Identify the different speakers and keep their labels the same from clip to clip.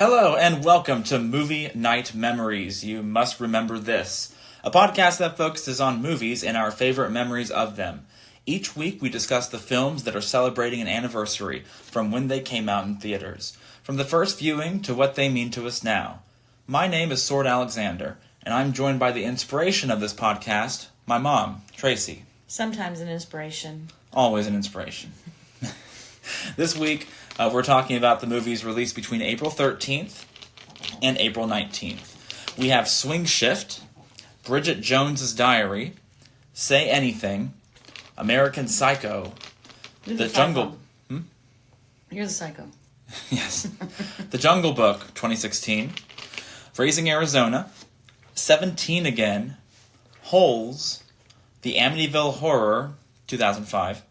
Speaker 1: Hello and welcome to Movie Night Memories. You must remember this. A podcast that focuses on movies and our favorite memories of them. Each week we discuss the films that are celebrating an anniversary from when they came out in theaters. From the first viewing to what they mean to us now. My name is Sword Alexander, and I'm joined by the inspiration of this podcast, my mom, Tracey.
Speaker 2: Sometimes an inspiration.
Speaker 1: Always an inspiration. This week, we're talking about the movies released between April 13th and April 19th. We have Swing Shift, Bridget Jones's Diary, Say Anything, American Psycho, The Jungle...
Speaker 2: You're the psycho.
Speaker 1: Yes. The Jungle Book, 2016, Raising Arizona, 17 Again, Holes, The Amityville Horror, 2005,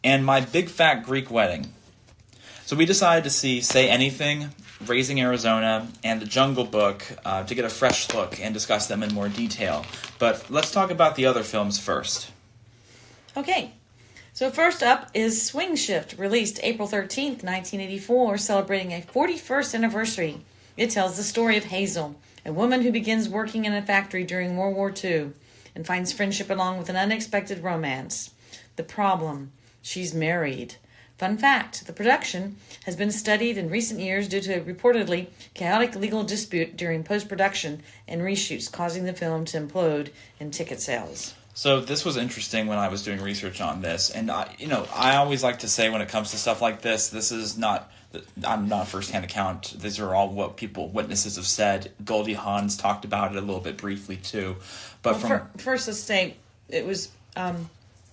Speaker 1: and My Big Fat Greek Wedding. So we decided to see Say Anything, Raising Arizona, and The Jungle Book to get a fresh look and discuss them in more detail. But let's talk about the other films first.
Speaker 2: Okay. So first up is Swing Shift, released April 13th, 1984, celebrating a 41st anniversary. It tells the story of Hazel, a woman who begins working in a factory during World War II and finds friendship along with an unexpected romance. The problem: she's married. Fun fact, the production has been studied in recent years due to a reportedly chaotic legal dispute during post-production and reshoots, causing the film to implode in ticket sales.
Speaker 1: So this was interesting when I was doing research on this, and I always like to say when it comes to stuff like this is not, I'm not a first-hand account. These are all what witnesses have said. Goldie Hawn's talked about it a little bit briefly too, but
Speaker 2: first let's say it was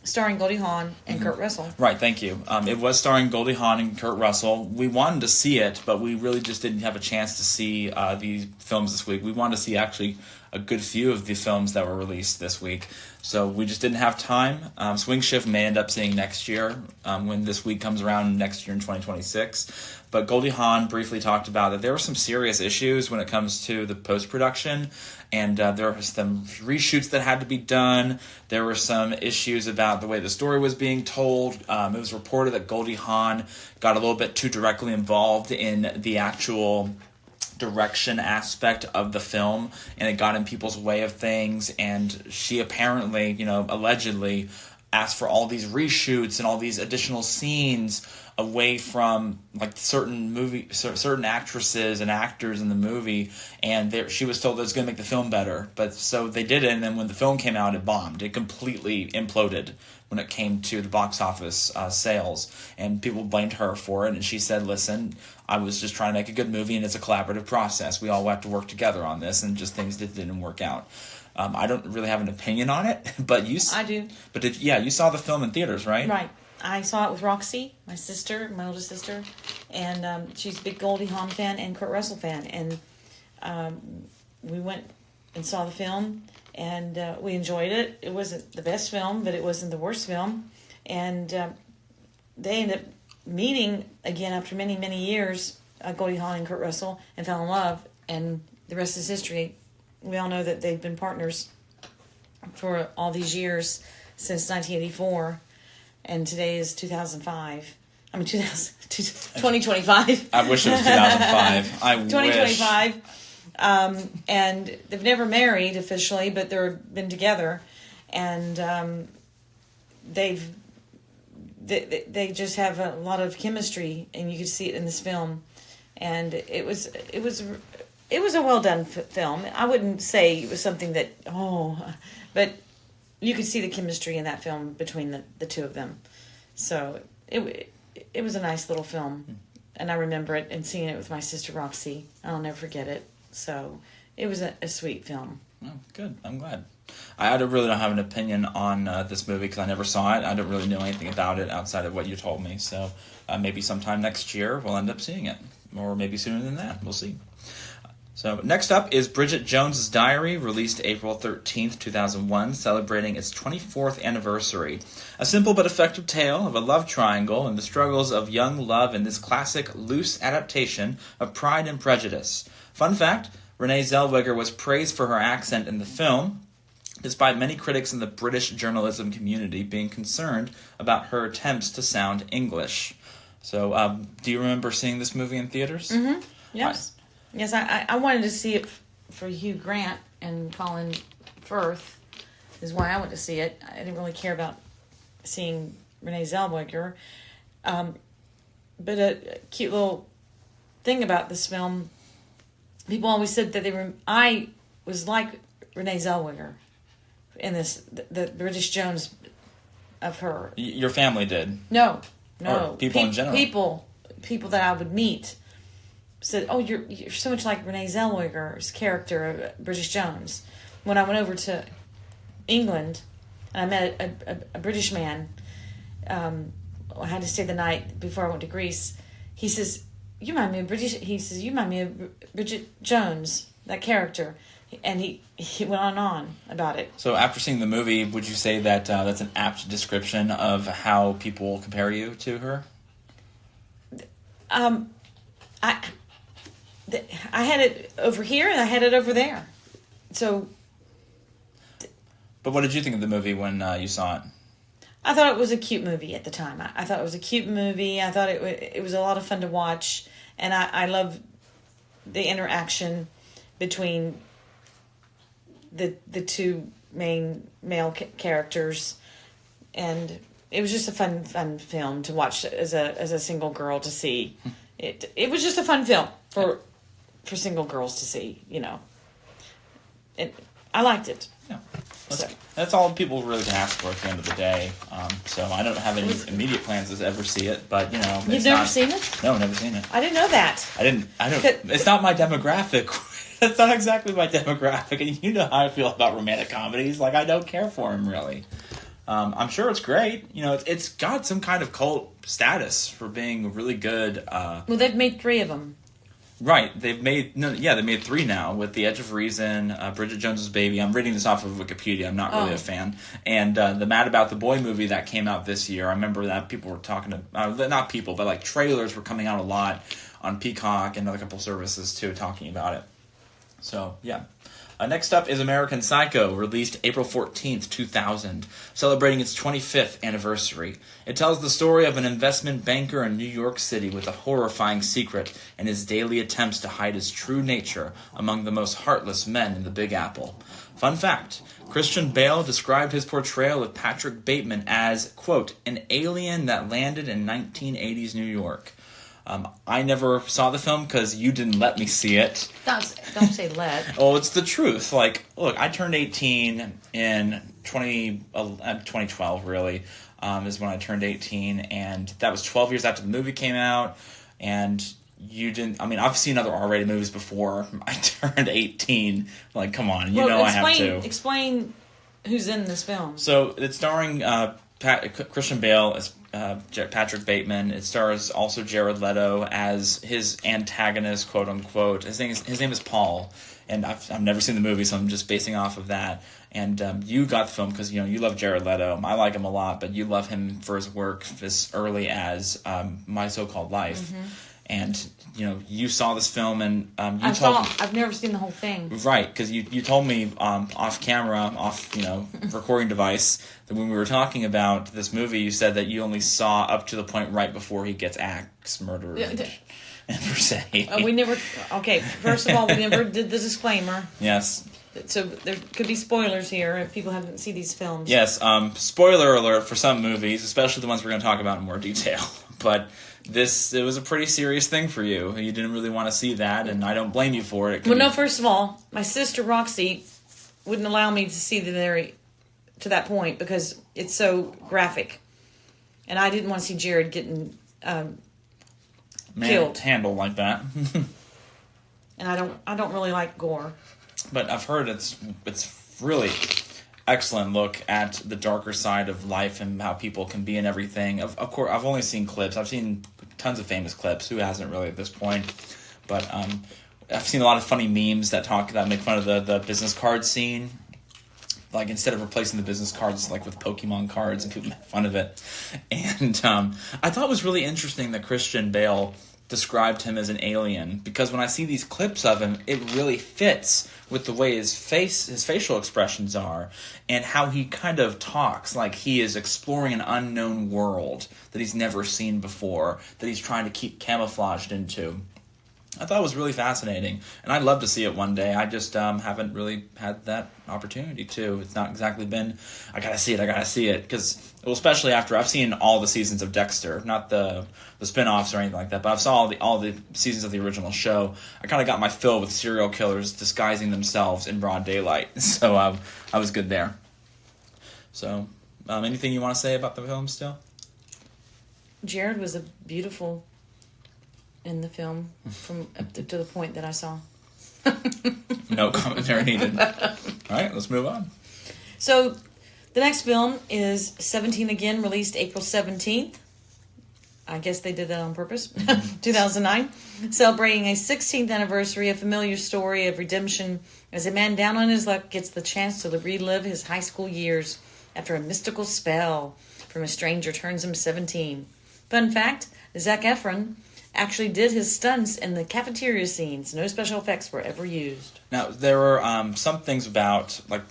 Speaker 2: starring Goldie Hawn and Kurt Russell.
Speaker 1: Right, thank you. It was starring Goldie Hawn and Kurt Russell. We wanted to see it, but we really just didn't have a chance to see these films this week. We wanted to see actually a good few of the films that were released this week. So we just didn't have time. Swing Shift may end up seeing next year when this week comes around next year in 2026. But Goldie Hawn briefly talked about that there were some serious issues when it comes to the post-production, and there were some reshoots that had to be done. There were some issues about the way the story was being told. It was reported that Goldie Hawn got a little bit too directly involved in the actual direction aspect of the film, and it got in people's way of things, and she apparently, allegedly asked for all these reshoots and all these additional scenes away from certain actresses and actors in the movie, and she was told that it was going to make the film better. But so they did it, and then when the film came out, it bombed. It completely imploded when it came to the box office sales, and people blamed her for it. And she said, "Listen, I was just trying to make a good movie, and it's a collaborative process. We all have to work together on this, and just things that didn't work out." I don't really have an opinion on it, but I
Speaker 2: do.
Speaker 1: But you saw the film in theaters, right?
Speaker 2: Right. I saw it with Roxy, my oldest sister, and she's a big Goldie Hawn fan and Kurt Russell fan. And we went and saw the film, and we enjoyed it. It wasn't the best film, but it wasn't the worst film. And they ended up meeting again after many, many years, Goldie Hawn and Kurt Russell, and fell in love, and the rest is history. We all know that they've been partners for all these years, since 1984. And today is 2005. I mean, 2025.
Speaker 1: I wish it was 2005.
Speaker 2: 2025. And they've never married officially, but they've been together. And they just have a lot of chemistry, and you can see it in this film. And it was a well done film. I wouldn't say it was something that but you could see the chemistry in that film between the two of them. So it was a nice little film, and I remember it and seeing it with my sister Roxy. I'll never forget it. So it was a sweet film.
Speaker 1: Oh, good. I'm glad. I really don't have an opinion on this movie because I never saw it. I don't really know anything about it outside of what you told me. So maybe sometime next year we'll end up seeing it, or maybe sooner than that. We'll see. So next up is Bridget Jones's Diary, released April 13th, 2001, celebrating its 24th anniversary. A simple but effective tale of a love triangle and the struggles of young love in this classic, loose adaptation of Pride and Prejudice. Fun fact, Renee Zellweger was praised for her accent in the film, despite many critics in the British journalism community being concerned about her attempts to sound English. So, do you remember seeing this movie in theaters?
Speaker 2: Mm-hmm. Yes. Yes, I wanted to see it for Hugh Grant and Colin Firth is why I went to see it. I didn't really care about seeing Renee Zellweger. But a cute little thing about this film, people always said that I was like Renee Zellweger in this, the British Jones of her.
Speaker 1: Your family did?
Speaker 2: No.
Speaker 1: Or people in general?
Speaker 2: People that I would meet said, "Oh, you're so much like Renee Zellweger's character of British Jones." When I went over to England, and I met a British man, I had to stay the night before I went to Greece. He says, "You remind me of British." He says, "You remind me of Bridget Jones, that character," and he went on about it.
Speaker 1: So after seeing the movie, would you say that that's an apt description of how people compare you to her?
Speaker 2: I had it over here and I had it over there. So.
Speaker 1: But what did you think of the movie when you saw it?
Speaker 2: I thought it was a cute movie at the time. I thought it was a cute movie. I thought it was a lot of fun to watch. And I love the interaction between the two main male characters. And it was just a fun film to watch as a single girl to see. It was just a fun film for single girls to see, you know. I liked it.
Speaker 1: Yeah. That's all people really can ask for at the end of the day. So I don't have any immediate plans to ever see it, but you know.
Speaker 2: You've never seen it?
Speaker 1: No, never seen it.
Speaker 2: I didn't know that.
Speaker 1: I don't. It's not my demographic. It's not exactly my demographic, and you know how I feel about romantic comedies. Like I don't care for them really. I'm sure it's great. You know, it's got some kind of cult status for being really good.
Speaker 2: Well, they've made 3 of them.
Speaker 1: Right, they made 3 now with The Edge of Reason, Bridget Jones's Baby. I'm reading this off of Wikipedia. I'm not really a fan. And the Mad About the Boy movie that came out this year. I remember that people were talking to not people, but like trailers were coming out a lot on Peacock and other couple services too, talking about it. So yeah. Next up is American Psycho, released April 14th, 2000, celebrating its 25th anniversary. It tells the story of an investment banker in New York City with a horrifying secret and his daily attempts to hide his true nature among the most heartless men in the Big Apple. Fun fact, Christian Bale described his portrayal of Patrick Bateman as, quote, an alien that landed in 1980s New York. I never saw the film because you didn't let me see it.
Speaker 2: Don't say let.
Speaker 1: Oh, it's the truth. Like, look, I turned 18 in 2012, really, is when I turned 18. And that was 12 years after the movie came out. And you didn't... I mean, I've seen other R-rated movies before I turned 18. Like, come on, I have to.
Speaker 2: Explain who's in this film.
Speaker 1: So, it's starring Christian Bale as Patrick Bateman. It stars also Jared Leto as his antagonist, quote unquote. His name is Paul, and I've never seen the movie, so I'm just basing off of that. And you got the film because you love Jared Leto. I like him a lot, but you love him for his work as early as My So-Called Life. Mm-hmm. And you saw this film, and
Speaker 2: I've never seen the whole thing.
Speaker 1: Right, because you told me off camera, recording device, that when we were talking about this movie, you said that you only saw up to the point right before he gets axe murdered. And per se.
Speaker 2: We never. Okay, first of all, we never did the disclaimer.
Speaker 1: Yes.
Speaker 2: So there could be spoilers here if people haven't seen these films.
Speaker 1: Yes. Spoiler alert for some movies, especially the ones we're going to talk about in more detail. But it was a pretty serious thing for you. You didn't really want to see that, and I don't blame you for it.
Speaker 2: No, first of all, my sister Roxy wouldn't allow me to see to that point because it's so graphic. And I didn't want to see Jared getting killed.
Speaker 1: Handled like that.
Speaker 2: And I don't really like gore. But
Speaker 1: I've heard it's really excellent look at the darker side of life and how people can be and everything. Of course, I've only seen clips. I've seen tons of famous clips. Who hasn't really at this point? But I've seen a lot of funny memes that make fun of the business card scene. Like, instead of replacing the business cards like with Pokemon cards, and people make fun of it. And I thought it was really interesting that Christian Bale described him as an alien, because when I see these clips of him, it really fits with the way his facial expressions are, and how he kind of talks like he is exploring an unknown world that he's never seen before, that he's trying to keep camouflaged into. I thought it was really fascinating, and I'd love to see it one day. I just haven't really had that opportunity to. It's not exactly been, I gotta see it, because, well, especially after I've seen all the seasons of Dexter, not the spin-offs or anything like that, but I've saw all the seasons of the original show. I kind of got my fill with serial killers disguising themselves in broad daylight, so I was good there. So, anything you want to say about the film still?
Speaker 2: Jared was a beautiful in the film from up to the point that I saw.
Speaker 1: No commentary needed. All right, let's move on.
Speaker 2: So, the next film is 17 Again, released April 17th. I guess they did that on purpose. 2009. Celebrating a 16th anniversary, a familiar story of redemption as a man down on his luck gets the chance to relive his high school years after a mystical spell from a stranger turns him 17. Fun fact, Zac Efron actually did his stunts in the cafeteria scenes. No special effects were ever used.
Speaker 1: Now, there were some things about, like,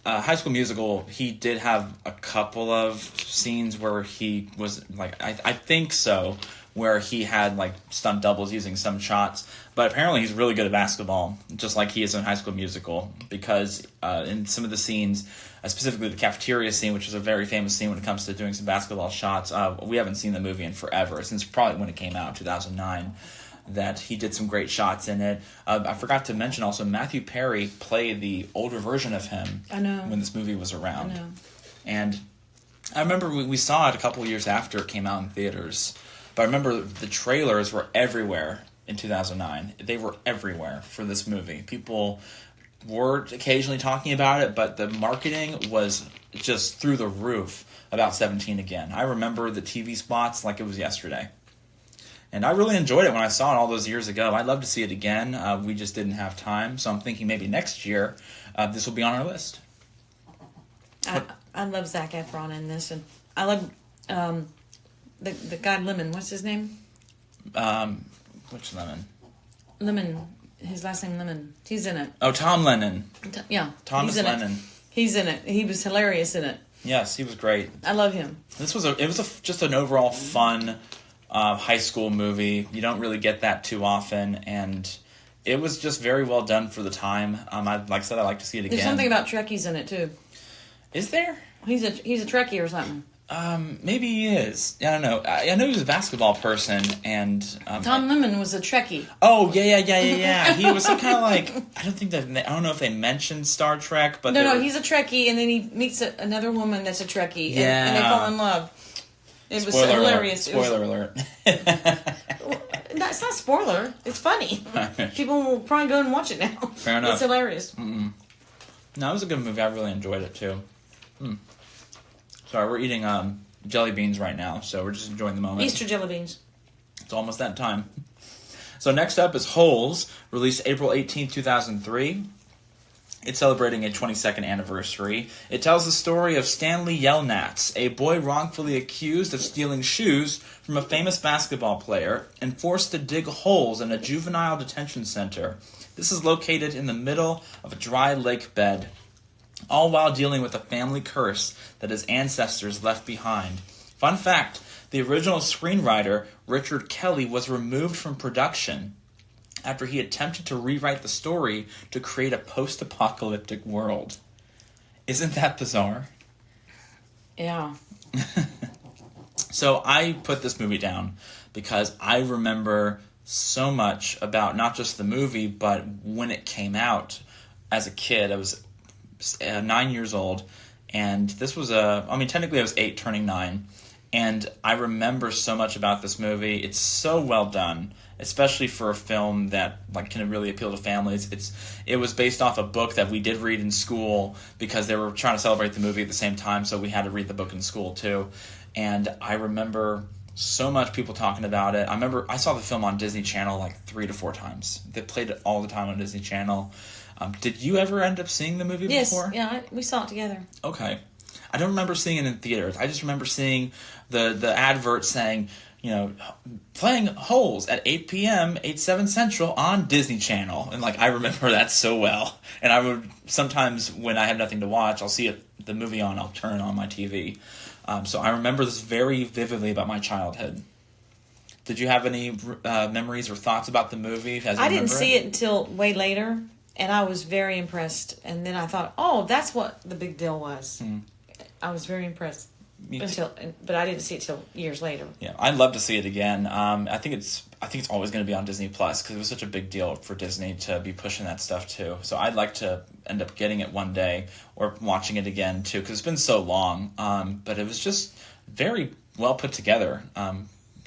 Speaker 1: High School Musical, he did have a couple of scenes where he was, like, I think so, where he had, like, stunt doubles using some shots. But apparently he's really good at basketball, just like he is in High School Musical, because in some of the scenes, specifically the cafeteria scene, which is a very famous scene when it comes to doing some basketball shots, we haven't seen the movie in forever, since probably when it came out, 2009, that he did some great shots in it. I forgot to mention also, Matthew Perry played the older version of him when this movie was around.
Speaker 2: I know.
Speaker 1: And I remember we saw it a couple of years after it came out in theaters, but I remember the trailers were everywhere in 2009. They were everywhere for this movie. People were occasionally talking about it, but the marketing was just through the roof about 17 Again. I remember the TV spots like it was yesterday. And I really enjoyed it when I saw it all those years ago. I'd love to see it again. We just didn't have time, so I'm thinking maybe next year this will be on our list.
Speaker 2: I love Zac Efron in this, and I love the guy Lemon. What's his name?
Speaker 1: Which Lemon?
Speaker 2: Lemon. His last name Lemon. He's in it.
Speaker 1: Oh, Tom Lennon.
Speaker 2: Yeah.
Speaker 1: Thomas Lennon.
Speaker 2: He's in it. He was hilarious in it.
Speaker 1: Yes, he was great.
Speaker 2: I love him.
Speaker 1: It was just an overall fun high school movie. You don't really get that too often, and it was just very well done for the time. Like I said, I'd like to see it again.
Speaker 2: There's something about Trekkies in it too.
Speaker 1: Is there?
Speaker 2: He's a Trekkie or something.
Speaker 1: Maybe he is. I don't know. I know he was a basketball person, and
Speaker 2: Tom Lemon was a Trekkie.
Speaker 1: Oh yeah. He was some kind of like, I don't know if they mentioned Star Trek, but
Speaker 2: no, he's a Trekkie, and then he meets another woman that's a Trekkie,
Speaker 1: yeah,
Speaker 2: and they fall in love. It was
Speaker 1: Spoiler
Speaker 2: hilarious.
Speaker 1: Spoiler alert.
Speaker 2: It's not spoiler. It's funny. People will probably go and watch it now.
Speaker 1: Fair enough.
Speaker 2: It's hilarious.
Speaker 1: No, it was a good movie. I really enjoyed it too. Sorry, we're eating jelly beans right now, so we're just enjoying the moment.
Speaker 2: Easter jelly beans.
Speaker 1: It's almost that time. So next up is Holes, released April 18, 2003. It's celebrating a 22nd anniversary. It tells the story of Stanley Yelnats, a boy wrongfully accused of stealing shoes from a famous basketball player and forced to dig holes in a juvenile detention center. This is located in the middle of a dry lake bed, all while dealing with a family curse that his ancestors left behind. Fun fact, the original screenwriter, Richard Kelly, was removed from production after he attempted to rewrite the story to create a post-apocalyptic world. Isn't that bizarre?
Speaker 2: Yeah.
Speaker 1: So I put this movie down because I remember so much about not just the movie, but when it came out as a kid. I was 9 years old, and this was technically I was 8 turning 9, and I remember so much about this movie. It's so well done, especially for a film that can really appeal to families. It was based off a book that we did read in school because they were trying to celebrate the movie at the same time, so we had to read the book in school too. And I remember so much people talking about it. I remember I saw the film on Disney Channel 3 to 4 times. They played it all the time on Disney Channel. Did you ever end up seeing the movie before?
Speaker 2: Yes, yeah, we saw it together.
Speaker 1: Okay. I don't remember seeing it in theaters. I just remember seeing the advert saying, playing Holes at 8 p.m., 8/7 Central on Disney Channel. And, I remember that so well. And I would, sometimes when I have nothing to watch, I'll see the movie on, I'll turn on my TV. So I remember this very vividly about my childhood. Did you have any memories or thoughts about the movie?
Speaker 2: I didn't see it until way later, and I was very impressed. And then I thought, oh, that's what the big deal was. I was very impressed. But I didn't see it till years later.
Speaker 1: Yeah, I'd love to see it again. I think it's always going to be on Disney Plus because it was such a big deal for Disney to be pushing that stuff too. So I'd like to end up getting it one day or watching it again too because it's been so long. But it was just very well put together.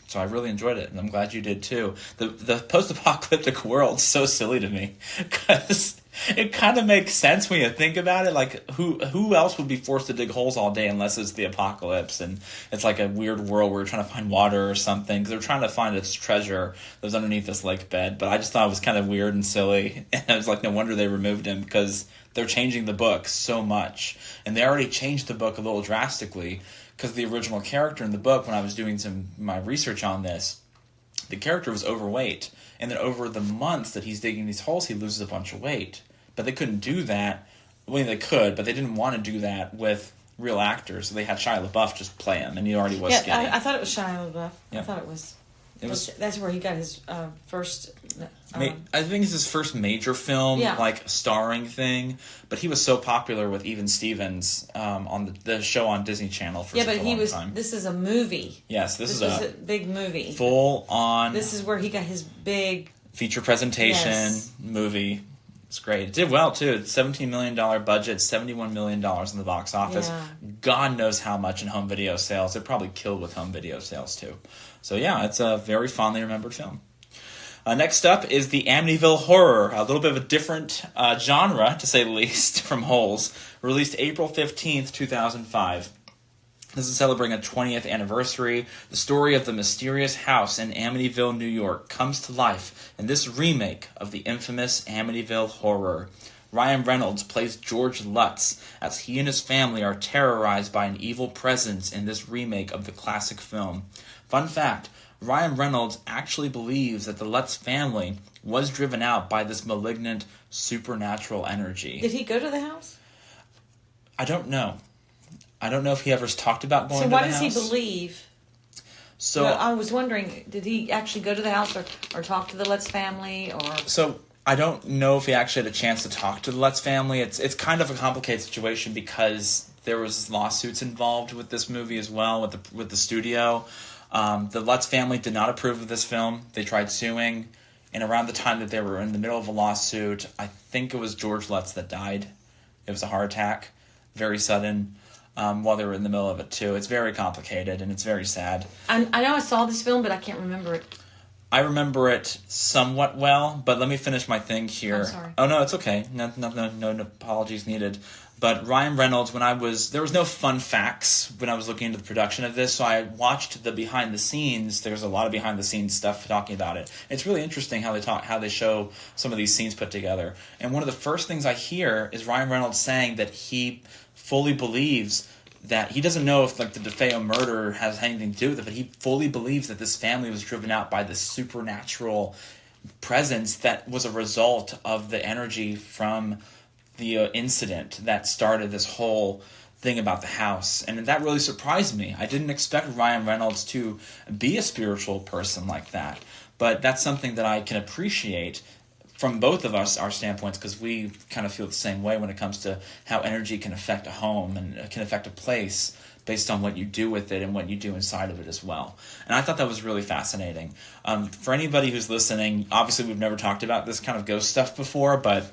Speaker 1: So I really enjoyed it, and I'm glad you did too. The post-apocalyptic world's so silly to me because it kind of makes sense when you think about it. Like, who else would be forced to dig holes all day unless it's the apocalypse? And it's like a weird world where you're trying to find water or something because they're trying to find its treasure that was underneath this lake bed. But I just thought it was kind of weird and silly, and I was like, no wonder they removed him because they're changing the book so much, and they already changed the book a little drastically. Because the original character in the book, when I was doing my research on this, the character was overweight. And then over the months that he's digging these holes, he loses a bunch of weight. But they couldn't do that. Well, they could, but they didn't want to do that with real actors. So they had Shia LaBeouf just play him, and he already was skinny.
Speaker 2: I thought it was Shia LaBeouf.
Speaker 1: Yeah.
Speaker 2: I thought it was... That's where he got his first...
Speaker 1: I think it's his first major film, like starring thing. But he was so popular with Even Stevens on the show on Disney Channel for such a long time.
Speaker 2: This is a movie.
Speaker 1: Yes, this is
Speaker 2: a big movie.
Speaker 1: Full on.
Speaker 2: This is where he got his big
Speaker 1: feature presentation movie. It's great. It did well too. $17 million budget, $71 million in the box office.
Speaker 2: Yeah.
Speaker 1: God knows how much in home video sales. It probably killed with home video sales too. So yeah, it's a very fondly remembered film. Next up is the Amityville Horror, a little bit of a different genre, to say the least, from Holes. Released April 15th, 2005. This is celebrating a 20th anniversary. The story of the mysterious house in Amityville, New York, comes to life in this remake of the infamous Amityville Horror. Ryan Reynolds plays George Lutz as he and his family are terrorized by an evil presence in this remake of the classic film. Fun fact, Ryan Reynolds actually believes that the Lutz family was driven out by this malignant supernatural energy.
Speaker 2: Did he go to the house?
Speaker 1: I don't know. I don't know if he ever talked about going to the house.
Speaker 2: So why does he believe? So I was wondering, did he actually go to the house or talk to the Lutz family?
Speaker 1: So I don't know if he actually had a chance to talk to the Lutz family. It's kind of a complicated situation because there was lawsuits involved with this movie as well with the studio. The Lutz family did not approve of this film. They tried suing, and around the time that they were in the middle of a lawsuit, I think it was George Lutz that died. It was a heart attack, very sudden, while they were in the middle of it too. It's very complicated, and it's very sad.
Speaker 2: I know I saw this film, but I can't remember it.
Speaker 1: I remember it somewhat well, but let me finish my thing here.
Speaker 2: I'm sorry.
Speaker 1: Oh, no, it's okay. No apologies needed. But Ryan Reynolds, there was no fun facts when I was looking into the production of this, so I watched the behind the scenes. There's a lot of behind the scenes stuff talking about it. It's really interesting how they show some of these scenes put together. And one of the first things I hear is Ryan Reynolds saying that he fully believes that he doesn't know if the DeFeo murder has anything to do with it, but he fully believes that this family was driven out by this supernatural presence that was a result of the energy from the incident that started this whole thing about the house. And that really surprised me. I didn't expect Ryan Reynolds to be a spiritual person like that. But that's something that I can appreciate from both of us, our standpoints, because we kind of feel the same way when it comes to how energy can affect a home and can affect a place based on what you do with it and what you do inside of it as well. And I thought that was really fascinating. For anybody who's listening, obviously we've never talked about this kind of ghost stuff before, but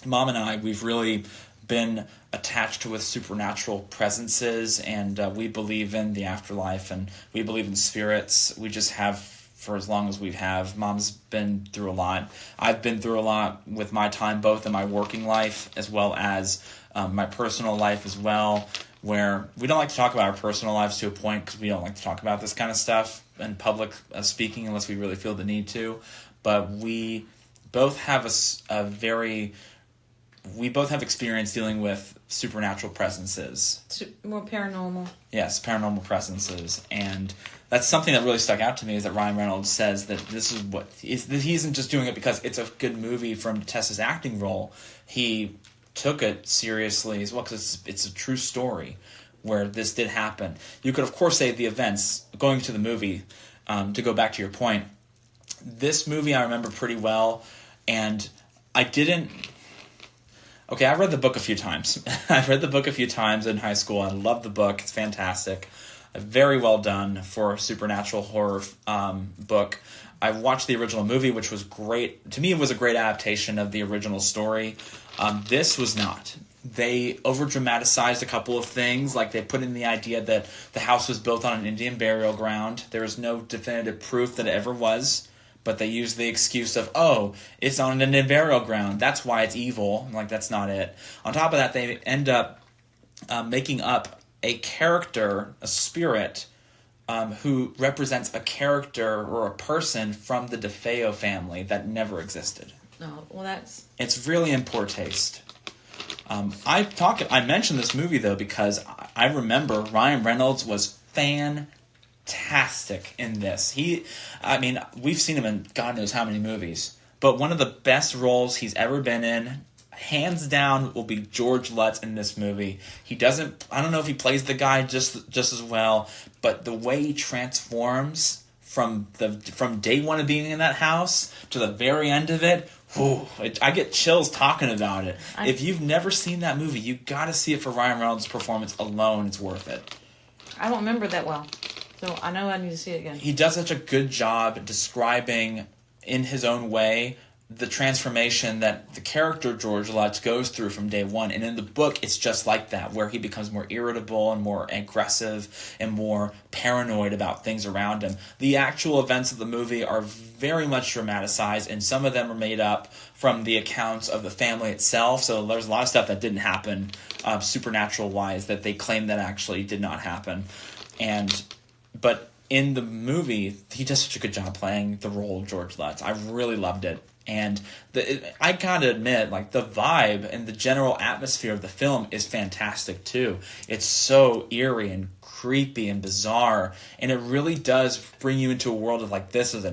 Speaker 1: Mom and I, we've really been attached with supernatural presences, and we believe in the afterlife, and we believe in spirits. We just have for as long as we have. Mom's been through a lot. I've been through a lot with my time, both in my working life as well as my personal life as well, where we don't like to talk about our personal lives to a point because we don't like to talk about this kind of stuff in public speaking unless we really feel the need to. But we both have we both have experience dealing with supernatural presences.
Speaker 2: More paranormal.
Speaker 1: Yes, paranormal presences. And that's something that really stuck out to me, is that Ryan Reynolds says that this is he isn't just doing it because it's a good movie from Tessa's acting role. He took it seriously as well because it's a true story where this did happen. You could, of course, say the events, going to the movie, to go back to your point, this movie I remember pretty well, and I didn't... Okay, I read the book a few times. I read the book a few times in high school. I love the book. It's fantastic. Very well done for a supernatural horror book. I watched the original movie, which was great. To me, it was a great adaptation of the original story. This was not. They over-dramatized a couple of things, like they put in the idea that the house was built on an Indian burial ground. There is no definitive proof that it ever was, but they used the excuse of, oh, it's on an Indian burial ground, that's why it's evil. Like, that's not it. On top of that, they end up making up a character, a spirit, who represents a character or a person from the DeFeo family that never existed.
Speaker 2: No, well, that's...
Speaker 1: It's really in poor taste. I mentioned this movie, though, because I remember Ryan Reynolds was fantastic in this. We've seen him in God knows how many movies, but one of the best roles he's ever been in, hands down, will be George Lutz in this movie. I don't know if he plays the guy just as well, but the way he transforms from day one of being in that house to the very end of it, I get chills talking about it. If you've never seen that movie, you got to see it for Ryan Reynolds' performance alone. It's worth it.
Speaker 2: I don't remember that well, so I know I need to see it again.
Speaker 1: He does such a good job describing, in his own way, the transformation that the character George Lutz goes through from day one. And in the book, it's just like that, where he becomes more irritable and more aggressive and more paranoid about things around him. The actual events of the movie are very much dramatized, and some of them are made up from the accounts of the family itself. So there's a lot of stuff that didn't happen, supernatural-wise, that they claim that actually did not happen. But in the movie, he does such a good job playing the role of George Lutz. I really loved it. And I gotta admit, like, the vibe and the general atmosphere of the film is fantastic too. It's so eerie and creepy and bizarre, and it really does bring you into a world of, like, it's a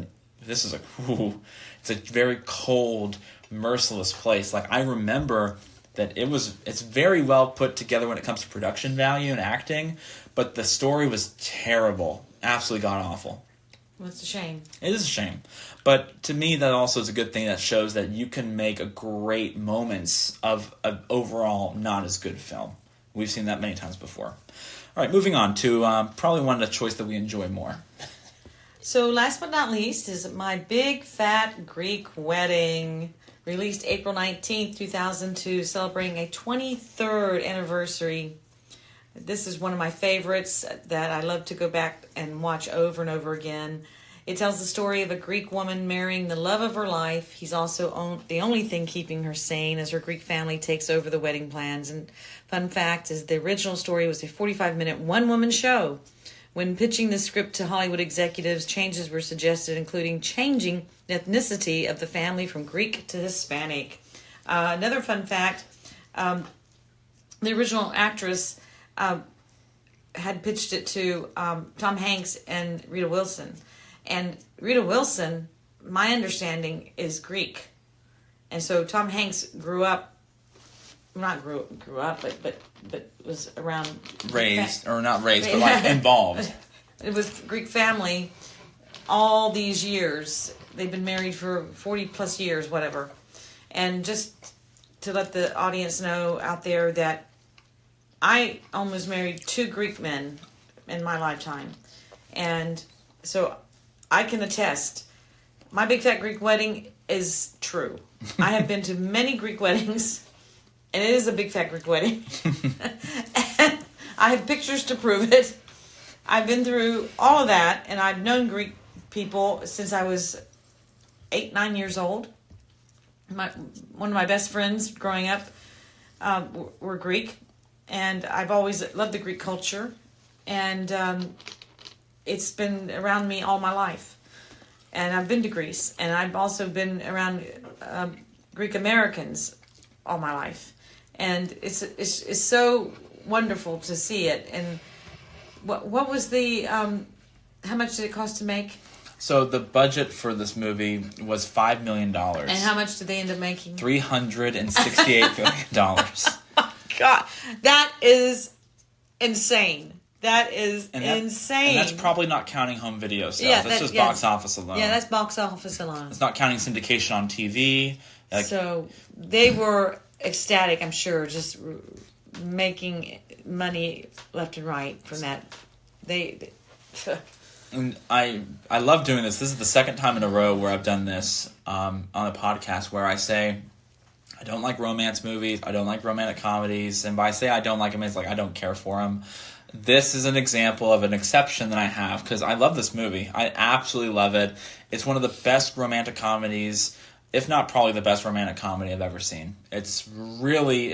Speaker 1: very cold, merciless place. Like, I remember that it's very well put together when it comes to production value and acting, but the story was terrible, absolutely god-awful.
Speaker 2: Well, it's a shame.
Speaker 1: It is a shame. But to me, that also is a good thing that shows that you can make a great moments of an overall not as good film. We've seen that many times before. All right, moving on to probably one of the choice that we enjoy more.
Speaker 2: So last but not least is My Big Fat Greek Wedding, released April 19th, 2002, celebrating a 23rd anniversary. This is one of my favorites that I love to go back and watch over and over again. It tells the story of a Greek woman marrying the love of her life. He's also the only thing keeping her sane as her Greek family takes over the wedding plans. And fun fact is the original story was a 45-minute one-woman show. When pitching the script to Hollywood executives, changes were suggested, including changing the ethnicity of the family from Greek to Hispanic. Another fun fact, the original actress had pitched it to Tom Hanks and Rita Wilson. And Rita Wilson, my understanding, is Greek. And so Tom Hanks grew up, but was around...
Speaker 1: Involved.
Speaker 2: It was Greek family all these years. They've been married for 40 plus years, whatever. And just to let the audience know out there that I almost married 2 Greek men in my lifetime. And so I can attest, My Big Fat Greek Wedding is true. I have been to many Greek weddings, and it is a big fat Greek wedding. And I have pictures to prove it. I've been through all of that, and I've known Greek people since I was 8, 9 years old. One of my best friends growing up were Greek, and I've always loved the Greek culture, and it's been around me all my life. And I've been to Greece, and I've also been around Greek Americans all my life. And it's so wonderful to see it. And what was the how much did it cost to make?
Speaker 1: So the budget for this movie was $5 million.
Speaker 2: And how much did they end up making?
Speaker 1: $368 million.
Speaker 2: God, that is insane. That is insane.
Speaker 1: And that's probably not counting home video sales.
Speaker 2: Yeah,
Speaker 1: that's just box office alone.
Speaker 2: Yeah, that's box office alone.
Speaker 1: It's not counting syndication on TV.
Speaker 2: So they were ecstatic, I'm sure, just making money left and right from that.
Speaker 1: And I love doing this. This is the second time in a row where I've done this on a podcast where I say I don't like romance movies. I don't like romantic comedies. And by say I don't like them, it's like I don't care for them. This is an example of an exception that I have because I love this movie. I absolutely love it. It's one of the best romantic comedies, if not probably the best romantic comedy I've ever seen. It's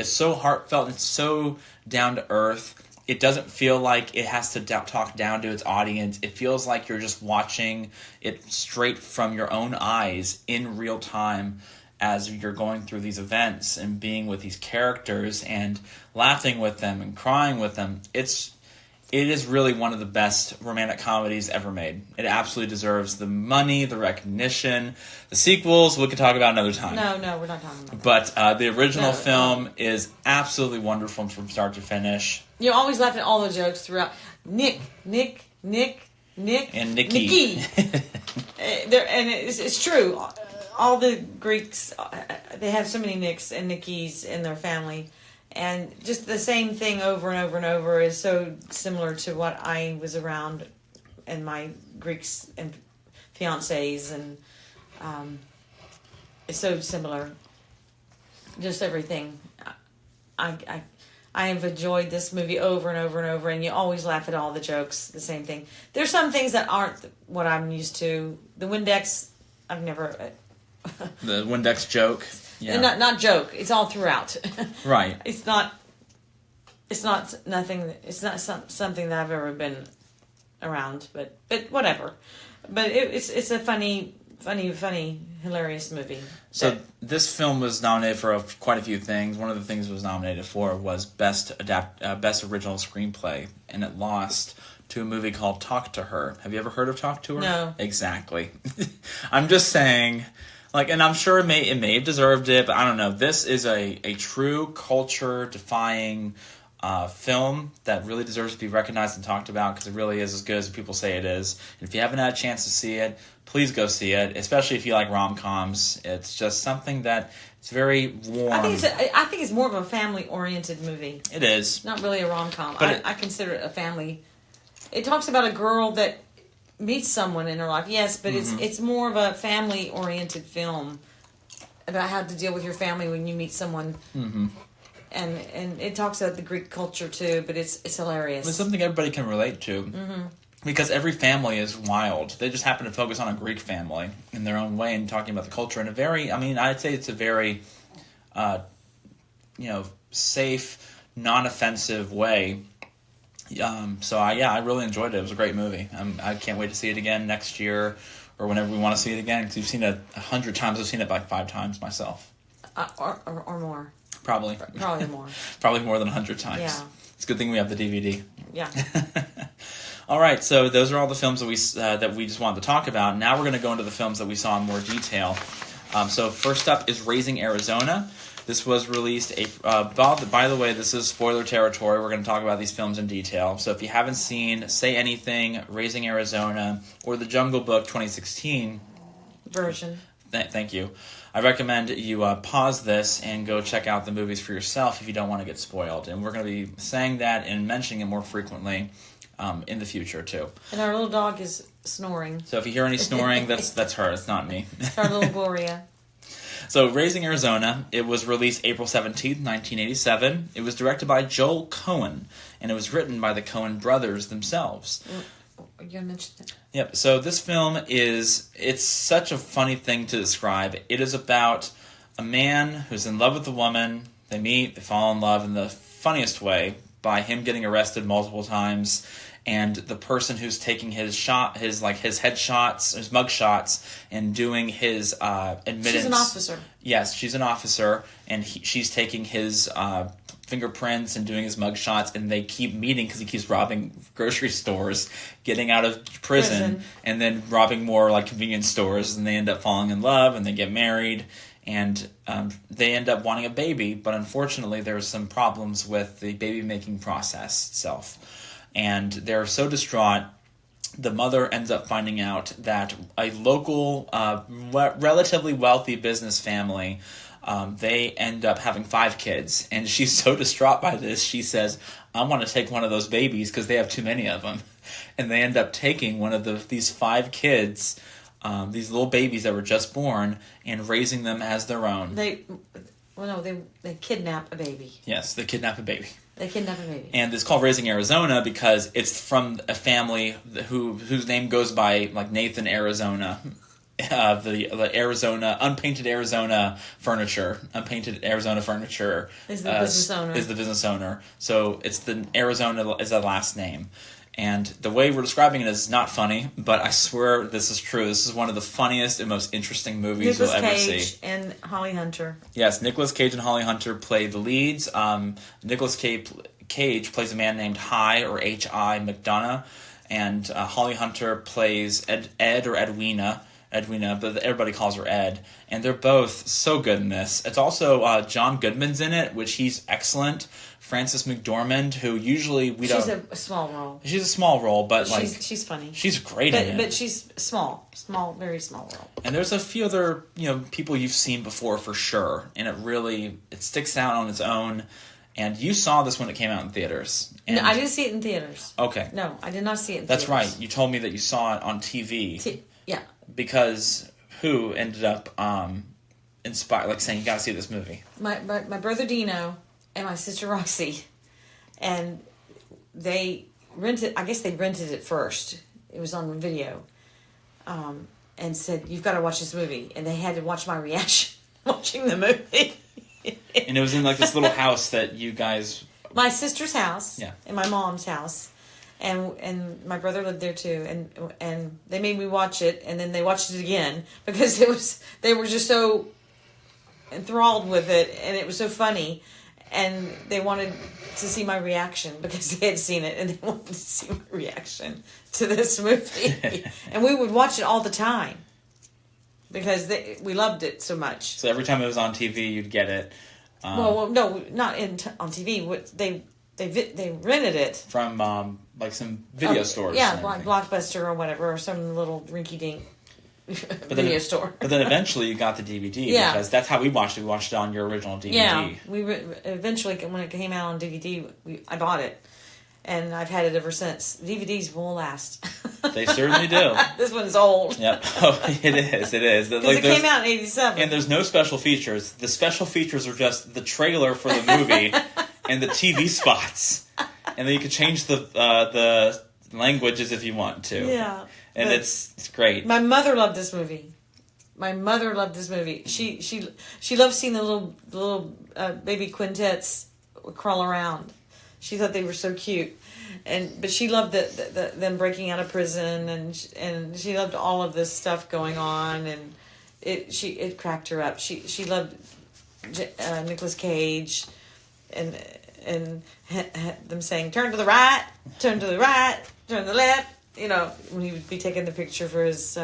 Speaker 1: so heartfelt. It's so down to earth. It doesn't feel like it has to talk down to its audience. It feels like you're just watching it straight from your own eyes in real time as you're going through these events and being with these characters and laughing with them and crying with them. It is really one of the best romantic comedies ever made. It absolutely deserves the money, the recognition. The sequels we could talk about another time.
Speaker 2: No, we're not talking about that.
Speaker 1: But the original film is absolutely wonderful from start to finish.
Speaker 2: You always laugh at all the jokes throughout. Nick, and Nikki. And it's true. All the Greeks, they have so many Nicks and Nickis in their family. And just the same thing over and over and over is so similar to what I was around in my Greeks and fiancés. And it's so similar. Just everything. I have enjoyed this movie over and over and over, and you always laugh at all the jokes, the same thing. There's some things that aren't what I'm used to. The Windex, I've never...
Speaker 1: The Windex joke? Yeah.
Speaker 2: Not joke. It's all throughout.
Speaker 1: Right.
Speaker 2: It's not something that I've ever been around, but whatever. But it's a funny, hilarious movie.
Speaker 1: So this film was nominated for quite a few things. One of the things it was nominated for was best original screenplay, and it lost to a movie called Talk to Her. Have you ever heard of Talk to Her?
Speaker 2: No.
Speaker 1: Exactly. I'm just saying, and I'm sure it may have deserved it, but I don't know. This is a true culture-defying film that really deserves to be recognized and talked about because it really is as good as people say it is. And if you haven't had a chance to see it, please go see it, especially if you like rom-coms. It's just something that it's very warm.
Speaker 2: I think it's more of a family-oriented movie.
Speaker 1: It is.
Speaker 2: Not really a rom-com. I consider it a family. It talks about a girl that meets someone in her life, yes, but it's more of a family-oriented film about how to deal with your family when you meet someone. Mm-hmm. And it talks about the Greek culture too, but it's hilarious.
Speaker 1: It's something everybody can relate to. Mm-hmm. Because every family is wild. They just happen to focus on a Greek family in their own way and talking about the culture in a very, I'd say it's a very, safe, non-offensive way. I really enjoyed it. It was a great movie. I can't wait to see it again next year or whenever we want to see it again. Because we've seen it 100 times. I've seen it like 5 times myself.
Speaker 2: Or more.
Speaker 1: Probably
Speaker 2: more.
Speaker 1: Probably more than 100 times.
Speaker 2: Yeah.
Speaker 1: It's a good thing we have the DVD.
Speaker 2: Yeah.
Speaker 1: All right, so those are all the films that we just wanted to talk about. Now we're going to go into the films that we saw in more detail. So first up is Raising Arizona. This was released by the way, this is spoiler territory. We're going to talk about these films in detail. So if you haven't seen Say Anything, Raising Arizona, or The Jungle Book 2016
Speaker 2: version.
Speaker 1: Thank you. I recommend you pause this and go check out the movies for yourself if you don't want to get spoiled. And we're going to be saying that and mentioning it more frequently in the future too.
Speaker 2: And our little dog is snoring.
Speaker 1: So if you hear any snoring, that's her. It's not me.
Speaker 2: It's our little Gloria.
Speaker 1: So Raising Arizona, it was released April 17th, 1987. It was directed by Joel Coen, and it was written by the Coen brothers themselves.
Speaker 2: You mentioned it.
Speaker 1: Yep, so this film it's such a funny thing to describe. It is about a man who's in love with a woman. They meet, they fall in love in the funniest way by him getting arrested multiple times, and the person who's taking his headshots, his mug shots, and doing his admittance. She's
Speaker 2: an officer.
Speaker 1: Yes, she's an officer, and she's taking his fingerprints and doing his mug shots, and they keep meeting because he keeps robbing grocery stores, getting out of prison, and then robbing more convenience stores, and they end up falling in love, and they get married, and they end up wanting a baby, but unfortunately there's some problems with the baby making process itself. and they're so distraught. The mother ends up finding out that a local, relatively wealthy business family, they end up having 5 kids. And she's so distraught by this, she says, I want to take one of those babies because they have too many of them. And they end up taking one of these 5 kids, these little babies that were just born, and raising them as their own.
Speaker 2: They kidnap a baby.
Speaker 1: Yes, they kidnap a baby.
Speaker 2: They kidnap a baby.
Speaker 1: And it's called Raising Arizona because it's from a family whose name goes by like Nathan Arizona. The Arizona, unpainted Arizona furniture
Speaker 2: Is the business owner.
Speaker 1: So it's the Arizona is the last name. And the way we're describing it is not funny, but I swear this is true. This is one of the funniest and most interesting movies you'll ever see.
Speaker 2: Nicolas Cage and Holly Hunter.
Speaker 1: Yes, Nicolas Cage and Holly Hunter play the leads. Nicolas Cage plays a man named Hi, or H.I. McDonough, and Holly Hunter plays Ed or Edwina, but everybody calls her Ed. And they're both so good in this. It's also John Goodman's in it, which he's excellent. Frances McDormand, who usually
Speaker 2: She's a small role.
Speaker 1: She's a small role, but
Speaker 2: she's funny.
Speaker 1: She's great in it.
Speaker 2: But she's small, very small role.
Speaker 1: And there's a few other people you've seen before for sure, and it sticks out on its own. And you saw this when it came out in theaters. And
Speaker 2: no, I didn't see it in theaters.
Speaker 1: Okay.
Speaker 2: No, I did not see it in
Speaker 1: theaters.
Speaker 2: theaters.
Speaker 1: That's right. You told me that you saw it on TV.
Speaker 2: Yeah.
Speaker 1: Because who ended up inspired, like saying you got to see this movie?
Speaker 2: My brother Dino and my sister Roxy, and they rented. I guess they rented it first. It was on video, and said, "You've got to watch this movie." And they had to watch my reaction watching the movie.
Speaker 1: And it was in like this little house that you guys.
Speaker 2: My sister's house.
Speaker 1: Yeah.
Speaker 2: And my mom's house, and my brother lived there too. And they made me watch it, and then they watched it again because they were just so enthralled with it, and it was so funny. And they wanted to see my reaction because they had seen it, and they wanted to see my reaction to this movie. And we would watch it all the time because we loved it so much.
Speaker 1: So every time it was on TV, you'd get it.
Speaker 2: Well, no, not on TV. They rented it
Speaker 1: from like some video stores.
Speaker 2: Yeah, like Blockbuster or whatever, or some little rinky-dink video store.
Speaker 1: But then eventually you got the DVD because that's how we watched it. We watched it on your original DVD.
Speaker 2: Yeah, eventually when it came out on DVD, I bought it, and I've had it ever since. DVDs will last.
Speaker 1: They certainly do.
Speaker 2: This one's old.
Speaker 1: Yep. Oh, it is.
Speaker 2: Because it came out in '87.
Speaker 1: And there's no special features. The special features are just the trailer for the movie and the TV spots, and then you can change the languages if you want to.
Speaker 2: Yeah.
Speaker 1: And it's great.
Speaker 2: My mother loved this movie. She loved seeing the little baby quintets crawl around. She thought they were so cute, but she loved them breaking out of prison, and she loved all of this stuff going on, and it cracked her up. She loved Nicolas Cage, and them saying turn to the right, turn to the right, turn to the left. When he would be taking the picture for his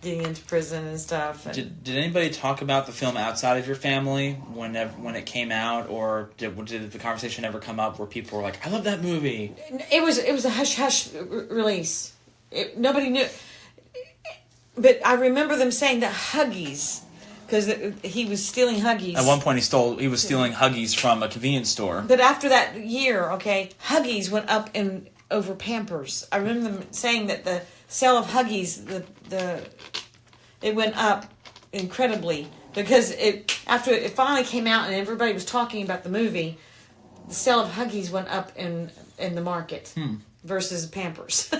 Speaker 2: getting into prison and stuff. And
Speaker 1: did anybody talk about the film outside of your family when it came out, or did the conversation ever come up where people were like, "I love that movie"?
Speaker 2: It was a hush release. Nobody knew, but I remember them saying that Huggies, because he was stealing Huggies.
Speaker 1: At one point, he was stealing Huggies from a convenience store.
Speaker 2: But after that year, Huggies went up over Pampers. I remember them saying that the sale of Huggies, it went up incredibly because after it finally came out and everybody was talking about the movie, the sale of Huggies went up in the market versus Pampers.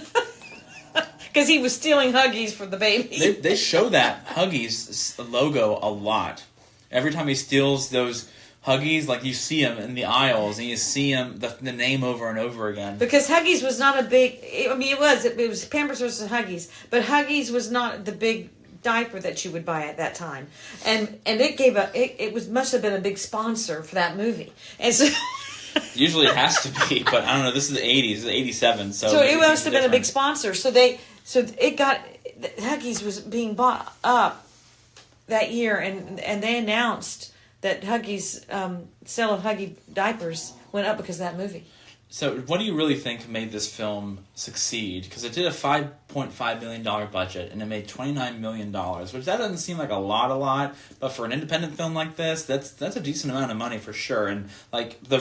Speaker 2: Because he was stealing Huggies for the baby.
Speaker 1: They show that Huggies logo a lot. Every time he steals those Huggies, like you see him in the aisles, and you see him the name over and over again. Because
Speaker 2: Huggies was not a big. It was Pampers versus Huggies, but Huggies was not the big diaper that you would buy at that time, and it must have been a big sponsor for that movie, and so.
Speaker 1: Usually it has to be, but I don't know. This is the '80s, it's '87, so
Speaker 2: it must have been a big sponsor. So Huggies was being bought up that year, and they announced that Huggies sale of Huggy diapers went up because of that movie.
Speaker 1: So, what do you really think made this film succeed? Because it did a $5.5 million budget, and it made $29 million, which that doesn't seem like a lot, but for an independent film like this, that's a decent amount of money for sure. And like the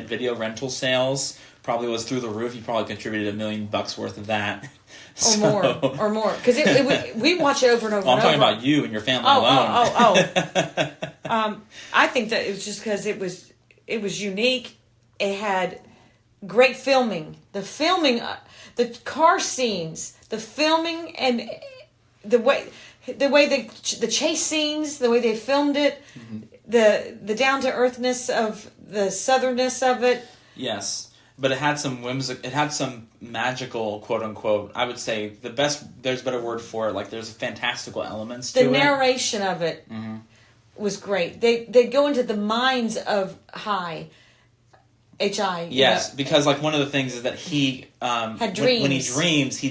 Speaker 1: video rental sales probably was through the roof. You probably contributed $1 million worth of that,
Speaker 2: or more, because we watch it over and over.
Speaker 1: Well, I'm talking about you and your family alone.
Speaker 2: I think that it was just because it was unique. It had great filming. The car scenes, the filming, and the way the chase scenes, the way they filmed it, the down to earthness of the southernness of it.
Speaker 1: Yes, but it had some it had some magical, quote unquote. I would say there's a better word for it. Like there's fantastical elements to it.
Speaker 2: The narration of it was great. They go into the minds of Hi. H.I.
Speaker 1: Yes, because like one of the things is that he
Speaker 2: had dreams.
Speaker 1: When he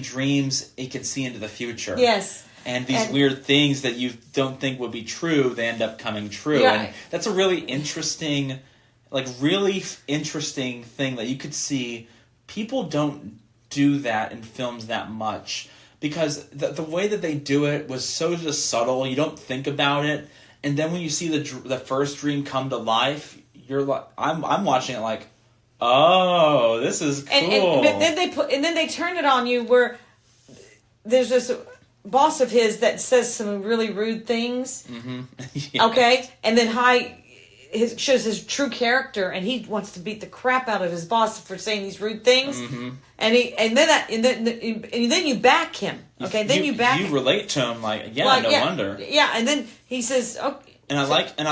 Speaker 1: dreams he can see into the future.
Speaker 2: Yes.
Speaker 1: And these weird things that you don't think would be true, they end up coming true.
Speaker 2: Yeah.
Speaker 1: And that's a really interesting thing that you could see. People don't do that in films that much because the way that they do it was so just subtle. You don't think about it. And then when you see the first dream come to life, you're like, I'm watching it like, oh, this is cool.
Speaker 2: And then they turn it on you where there's this boss of his that says some really rude things. Yeah. Okay, and then shows his true character, and he wants to beat the crap out of his boss for saying these rude things. And then you back him. Okay,
Speaker 1: you relate to him like no wonder.
Speaker 2: Yeah, and then he says, okay.
Speaker 1: And I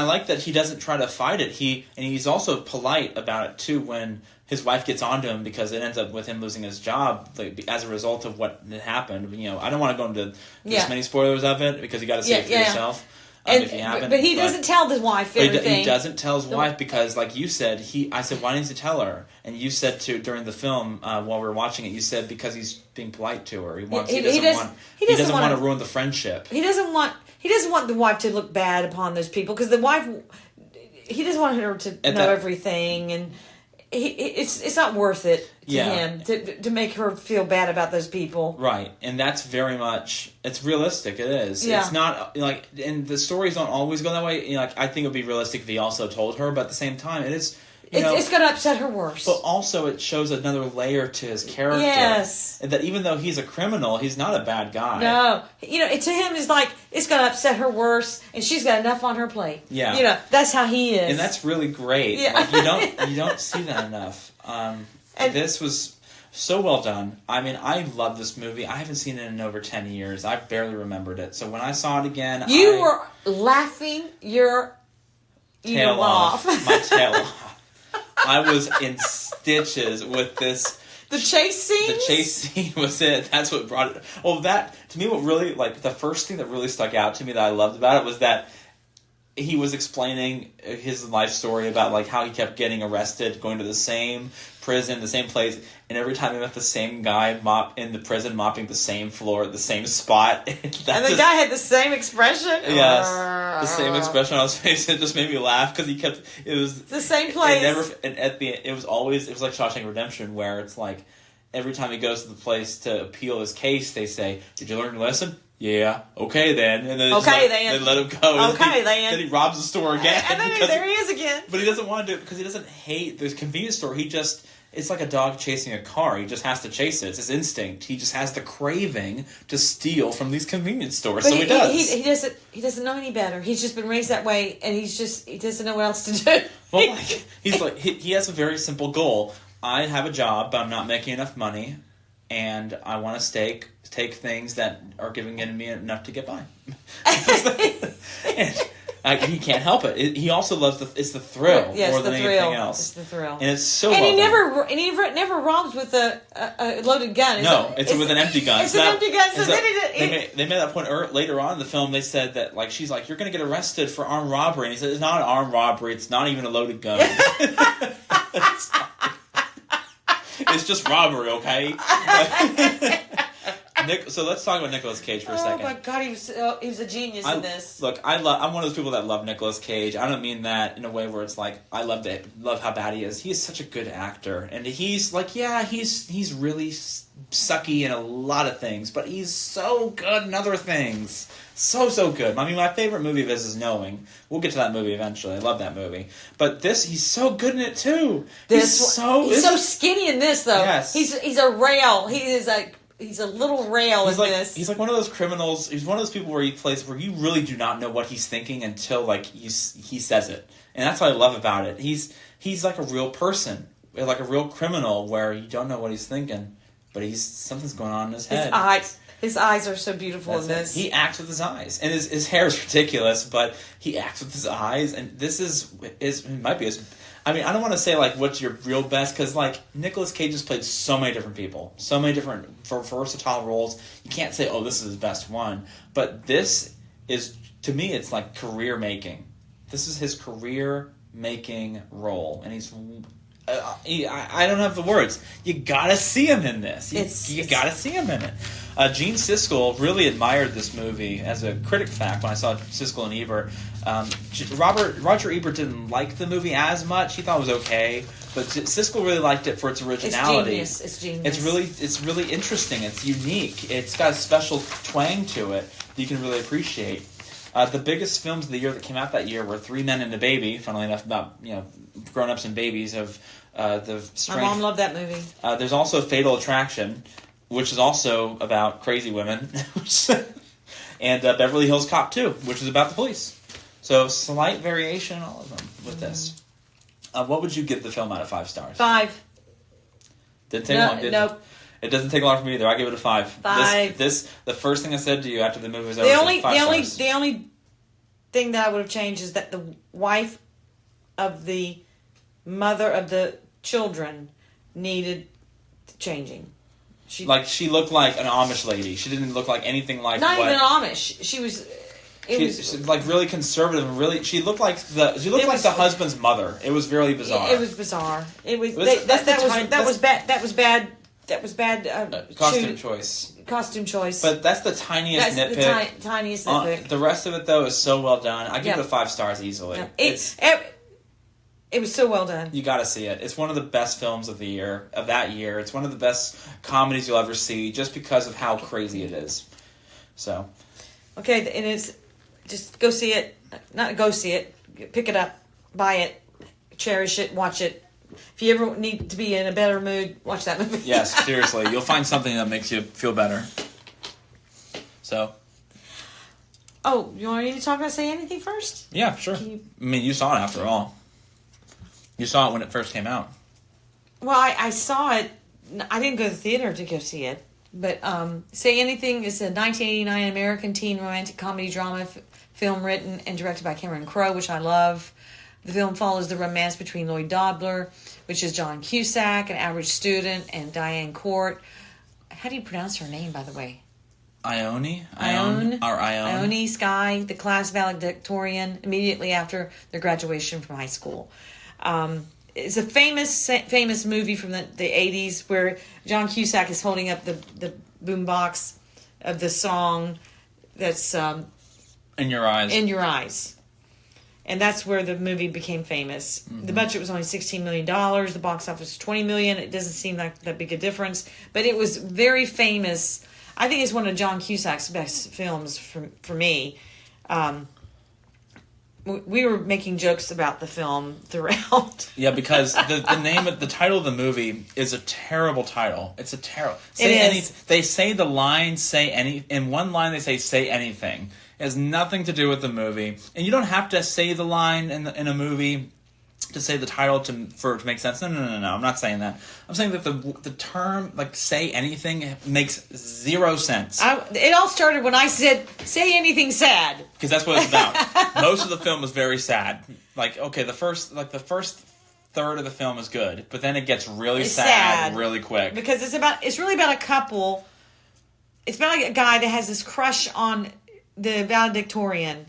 Speaker 1: like that he doesn't try to fight it. He's also polite about it too when his wife gets onto him because it ends up with him losing his job as a result of what happened. I don't want to go into this many spoilers of it because you got to see it for yourself. If you haven't,
Speaker 2: but he doesn't tell his wife everything.
Speaker 1: He doesn't tell his wife because, like you said, I said, why didn't you tell her? And you said during the film while we were watching it, you said because he's being polite to her. He doesn't want to ruin the friendship. He doesn't want
Speaker 2: the wife to look bad upon those people because the wife. He doesn't want her to know everything, and it's not worth it to him to make her feel bad about those people.
Speaker 1: Right, and that's very much it's realistic. It is. Yeah. It's not like, and the stories don't always go that way. I think it would be realistic if he also told her, but at the same time, it is.
Speaker 2: It's going to upset her worse.
Speaker 1: But also, it shows another layer to his character.
Speaker 2: Yes.
Speaker 1: And that even though he's a criminal, he's not a bad guy.
Speaker 2: No. To him, it's like, it's going to upset her worse, and she's got enough on her plate.
Speaker 1: Yeah.
Speaker 2: That's how he is.
Speaker 1: And that's really great. Yeah. You don't see that enough. And this was so well done. I mean, I love this movie. I haven't seen it in over 10 years. I barely remembered it. So when I saw it again,
Speaker 2: You were laughing your
Speaker 1: tail off. My tail off. I was in stitches with this.
Speaker 2: The chase scene?
Speaker 1: The chase scene was it. That's what brought it. Well, that, to me, what really, the first thing that really stuck out to me that I loved about it was that he was explaining his life story about, how he kept getting arrested, going to the same prison, the same place, and every time he met the same guy in the prison mopping the same floor at the same spot.
Speaker 2: And the guy had the same expression?
Speaker 1: Yes. The same expression on his face. It just made me laugh because it was
Speaker 2: the same place.
Speaker 1: It was like Shawshank Redemption, where it's like every time he goes to the place to appeal his case, they say, "Did you learn your lesson?" "Yeah." "Okay then." And then they let him go. Then he robs the store again.
Speaker 2: And then there he is again.
Speaker 1: But he doesn't want to do it because he doesn't hate the convenience store. It's like a dog chasing a car. He just has to chase it. It's his instinct. He just has the craving to steal from these convenience stores. But so he does.
Speaker 2: He doesn't know any better. He's just been raised that way, and he doesn't know what else to do.
Speaker 1: Well, he has a very simple goal. I have a job, but I'm not making enough money, and I want to take things that are giving me enough to get by. And he can't help it. He also loves it's the thrill more than anything else.
Speaker 2: It's the thrill,
Speaker 1: and it's so.
Speaker 2: And he never robs with a loaded gun.
Speaker 1: It's with an empty gun.
Speaker 2: It's an empty gun. So
Speaker 1: they made that point later on in the film. They said that she's like, "You're going to get arrested for armed robbery," and he said, "It's not an armed robbery. It's not even a loaded gun. It's just robbery, okay?" So let's talk about Nicolas Cage for a second.
Speaker 2: Oh my God, he was a genius in this.
Speaker 1: Look, I'm one of those people that love Nicolas Cage. I don't mean that in a way where it's like I love how bad he is. He is such a good actor, and he's like, yeah, he's really sucky in a lot of things, but he's so good in other things. So good. I mean, my favorite movie of his is Knowing. We'll get to that movie eventually. I love that movie, but he's so good in it too. He's so
Speaker 2: skinny in this though.
Speaker 1: Yes,
Speaker 2: he's a rail. He's a little rail in this.
Speaker 1: He's like one of those criminals. He's one of those people where you really do not know what he's thinking until like he says it, and that's what I love about it. He's like a real person, like a real criminal, where you don't know what he's thinking, but something's going on in his head.
Speaker 2: His eyes are so beautiful in this.
Speaker 1: He acts with his eyes, and his hair is ridiculous, but he acts with his eyes, and this might be his. I mean, I don't want to say like what's your real best, because like Nicolas Cage has played so many different people, so many different versatile roles. You can't say, oh, this is his best one, but this is, to me, it's like career making. This is his career making role, and I don't have the words. You gotta see him in this. You gotta see him in it. Gene Siskel really admired this movie as a critic fact when I saw Siskel and Ebert. Roger Ebert didn't like the movie as much. He thought it was okay, but Siskel really liked it for its originality.
Speaker 2: It's genius.
Speaker 1: It's really interesting. It's unique. It's got a special twang to it that you can really appreciate. The biggest films of the year that came out that year were Three Men and a Baby, funnily enough, about grown-ups and babies of the strange...
Speaker 2: My mom loved that movie.
Speaker 1: There's also Fatal Attraction, which is also about crazy women, and Beverly Hills Cop 2, which is about the police. So slight variation in all of them with this. What would you give the film out of 5 stars?
Speaker 2: 5.
Speaker 1: Didn't take long, did it?
Speaker 2: Nope.
Speaker 1: It doesn't take long for me either. I give it a 5.
Speaker 2: 5.
Speaker 1: The first thing I said to you after the movie was over. The
Speaker 2: only thing that I would have changed is that the wife of the mother of the children needed changing. She
Speaker 1: looked like an Amish lady. She didn't look like anything like
Speaker 2: not even Amish. She was
Speaker 1: like really conservative and really. She looked like the husband's mother. It was really bizarre.
Speaker 2: It was bizarre. That was bad. That was bad. Costume choice.
Speaker 1: But that's the tiniest nitpick.
Speaker 2: The tiniest nitpick.
Speaker 1: The rest of it though is so well done. I give it a 5 stars easily.
Speaker 2: Yeah. It was so well done.
Speaker 1: You got to see it. It's one of the best films of that year. It's one of the best comedies you'll ever see, just because of how crazy it is. So,
Speaker 2: okay, and it's just go see it. Not go see it. Pick it up, buy it, cherish it, watch it. If you ever need to be in a better mood, watch that movie.
Speaker 1: Yes, seriously, you'll find something that makes you feel better. So.
Speaker 2: Oh, you want me to talk about Say Anything first?
Speaker 1: Yeah, sure. I mean, you saw it after all. You saw it when it first came out.
Speaker 2: Well, I saw it. I didn't go to the theater to go see it. But Say Anything is a 1989 American teen romantic comedy drama film written and directed by Cameron Crowe, which I love. The film follows the romance between Lloyd Dobler, which is John Cusack, an average student, and Diane Court. How do you pronounce her name, by the way?
Speaker 1: Ione
Speaker 2: Skye, the class valedictorian, immediately after their graduation from high school. It's a famous movie from the 80s where John Cusack is holding up the boombox of the song that's
Speaker 1: In Your Eyes.
Speaker 2: In Your Eyes. And that's where the movie became famous. Mm-hmm. The budget was only $16 million. The box office was $20 million. It doesn't seem like that big a difference. But it was very famous. I think it's one of John Cusack's best films for me. We were making jokes about the film throughout.
Speaker 1: Yeah, because the title of the movie is a terrible title. It's a terrible. They say the line in one line they say anything. It has nothing to do with the movie, and you don't have to say the line in a movie to say the title for it to make sense. No. I'm not saying that. I'm saying that the term say anything makes zero sense.
Speaker 2: It all started when I said say anything sad,
Speaker 1: because that's what it's about. Most of the film is very sad. The first third of the film is good, but then it gets really sad really quick,
Speaker 2: because it's really about a couple. It's about a guy that has this crush on the valedictorian.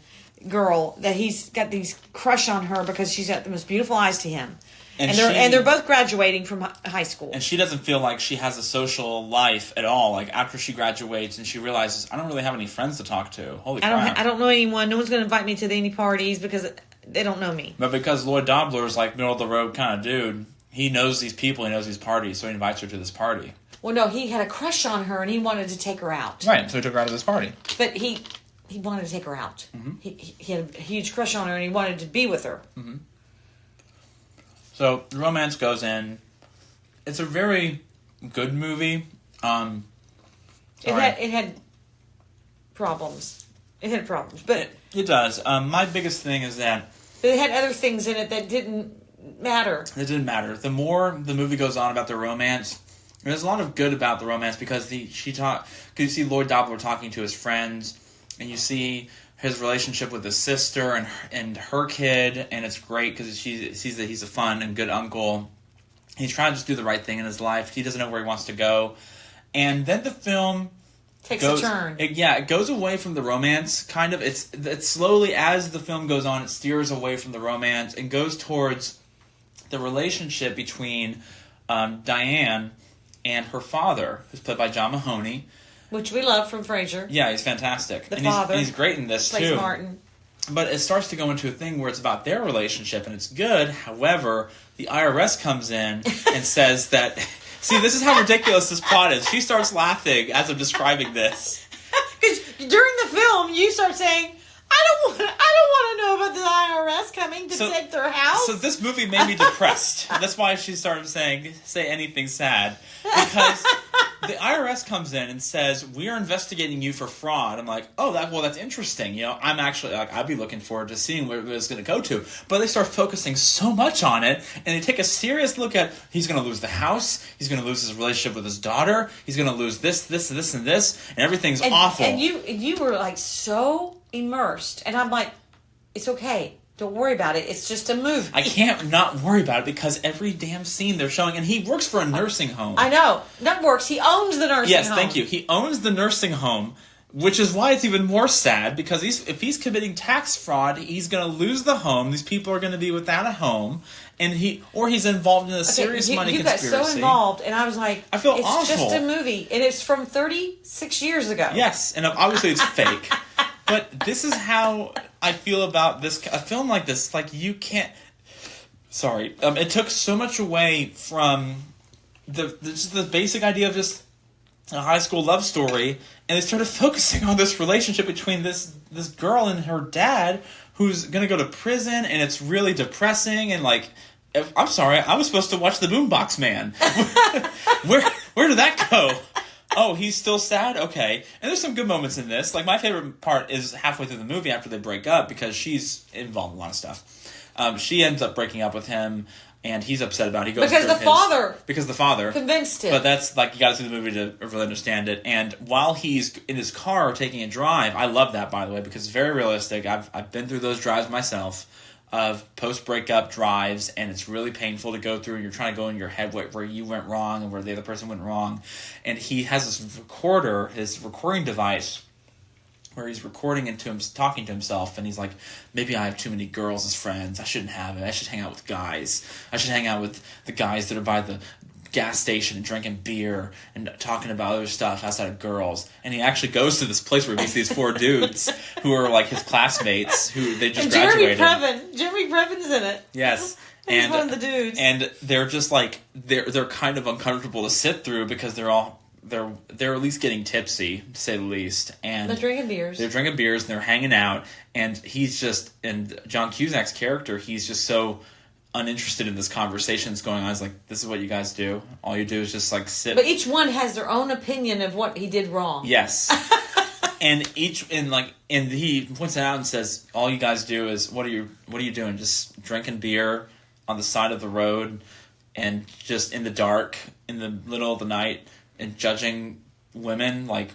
Speaker 2: girl that he's got these crush on her because she's got the most beautiful eyes to him.
Speaker 1: And
Speaker 2: they're both graduating from high school.
Speaker 1: And she doesn't feel like she has a social life at all. Like, after she graduates and she realizes, I don't really have any friends to talk to. Holy crap.
Speaker 2: I don't know anyone. No one's going to invite me to any parties because they don't know me.
Speaker 1: But because Lloyd Dobler is like middle-of-the-road kind of dude, he knows these people, he knows these parties, so he invites her to this party.
Speaker 2: Well, no, he had a crush on her and he wanted to take her out.
Speaker 1: Right, so he took her out to this party.
Speaker 2: But he wanted to take her out. Mm-hmm. He had a huge crush on her and he wanted to be with her.
Speaker 1: Mm-hmm. So the romance goes in. It's a very good movie.
Speaker 2: It had problems. But
Speaker 1: it does. My biggest thing is that
Speaker 2: it had other things in it that didn't matter.
Speaker 1: It didn't matter. The more the movie goes on about their romance, there's a lot of good about the romance because you see Lloyd Dobler talking to his friends, and you see his relationship with his sister and her kid, and it's great because she sees that he's a fun and good uncle. He's trying to just do the right thing in his life. He doesn't know where he wants to go. And then the film
Speaker 2: takes a turn.
Speaker 1: It goes away from the romance, kind of. It's slowly, as the film goes on, it steers away from the romance and goes towards the relationship between Diane and her father, who's played by John Mahoney.
Speaker 2: Which we love from Frasier.
Speaker 1: Yeah, he's fantastic.
Speaker 2: The father.
Speaker 1: He's great in this,
Speaker 2: plays
Speaker 1: too.
Speaker 2: Martin.
Speaker 1: But it starts to go into a thing where it's about their relationship, and it's good. However, the IRS comes in and says that... See, this is how ridiculous this plot is. She starts laughing as I'm describing this.
Speaker 2: Because during the film, you start saying... I don't want to know about the IRS coming to take their house.
Speaker 1: So this movie made me depressed. That's why she started say anything sad. Because the IRS comes in and says, we are investigating you for fraud. I'm like, oh, that's interesting. You know, I'm actually, I'd be looking forward to seeing where it's going to go to. But they start focusing so much on it, and they take a serious look at, he's going to lose the house, he's going to lose his relationship with his daughter, he's going to lose this, and everything's awful.
Speaker 2: And you were like so immersed, and I'm like, it's okay, don't worry about it, it's just a movie.
Speaker 1: I can't not worry about it because every damn scene they're showing, and he works for a nursing home.
Speaker 2: I know, that works. He owns the nursing home.
Speaker 1: Yes, thank you. He owns the nursing home, which is why it's even more sad, because if he's committing tax fraud, he's going to lose the home. These people are going to be without a home, and he's involved in a serious money conspiracy.
Speaker 2: You got so involved, and I was like,
Speaker 1: I feel
Speaker 2: it's
Speaker 1: awful.
Speaker 2: It's just a movie, and it's from 36 years ago.
Speaker 1: Yes, and obviously it's fake. But this is how I feel about a film like this. Like, you can't... Sorry. It took so much away from the basic idea of just a high school love story, and they started focusing on this relationship between this girl and her dad, who's going to go to prison, and it's really depressing, and like... I'm sorry, I was supposed to watch The Boombox Man. Where did that go? Oh, he's still sad? Okay. And there's some good moments in this. Like, my favorite part is halfway through the movie after they break up, because she's involved in a lot of stuff. She ends up breaking up with him, and he's upset about it.
Speaker 2: Because the father convinced him.
Speaker 1: But that's, like, you gotta see the movie to really understand it. And while he's in his car taking a drive, I love that, by the way, because it's very realistic. I've been through those drives myself, of post-breakup drives, and it's really painful to go through, and you're trying to go in your head where you went wrong and where the other person went wrong. And he has this recorder, his recording device, where he's recording into him, talking to himself, and he's like, maybe I have too many girls as friends, I shouldn't have it, I should hang out with guys, I should hang out with the guys that are by the gas station and drinking beer and talking about other stuff outside of girls. And he actually goes to this place where he meets these four dudes who are like his classmates who they just graduated.
Speaker 2: Jeremy Previn's in it.
Speaker 1: Yes.
Speaker 2: He's one of the dudes.
Speaker 1: And they're just like, they're kind of uncomfortable to sit through because they're at least getting tipsy, to say the least. And
Speaker 2: they're drinking beers
Speaker 1: and they're hanging out. And and John Cusack's character, he's just so uninterested in this conversation that's going on. It's like, this is what you guys do. All you do is just like sit.
Speaker 2: But each one has their own opinion of what he did wrong.
Speaker 1: Yes. and he points it out and says, all you guys do is, what are you doing? Just drinking beer on the side of the road and just in the dark, in the middle of the night, and judging women. Like,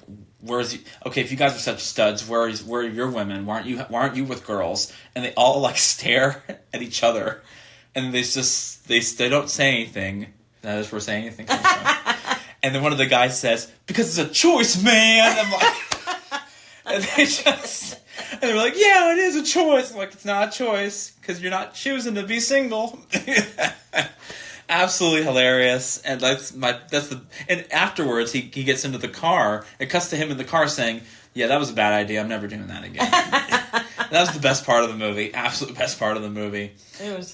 Speaker 1: okay, if you guys are such studs, where are your women? Why aren't you with girls? And they all like stare at each other. And they don't say anything. That is where saying anything comes from. And then one of the guys says, because it's a choice, man. I'm like, and And they were like, yeah, it is a choice. I'm like, it's not a choice, because you're not choosing to be single. Absolutely hilarious. And and afterwards he gets into the car. It cuts to him in the car saying, yeah, that was a bad idea. I'm never doing that again. That was the best part of the movie. Absolute best part of the movie.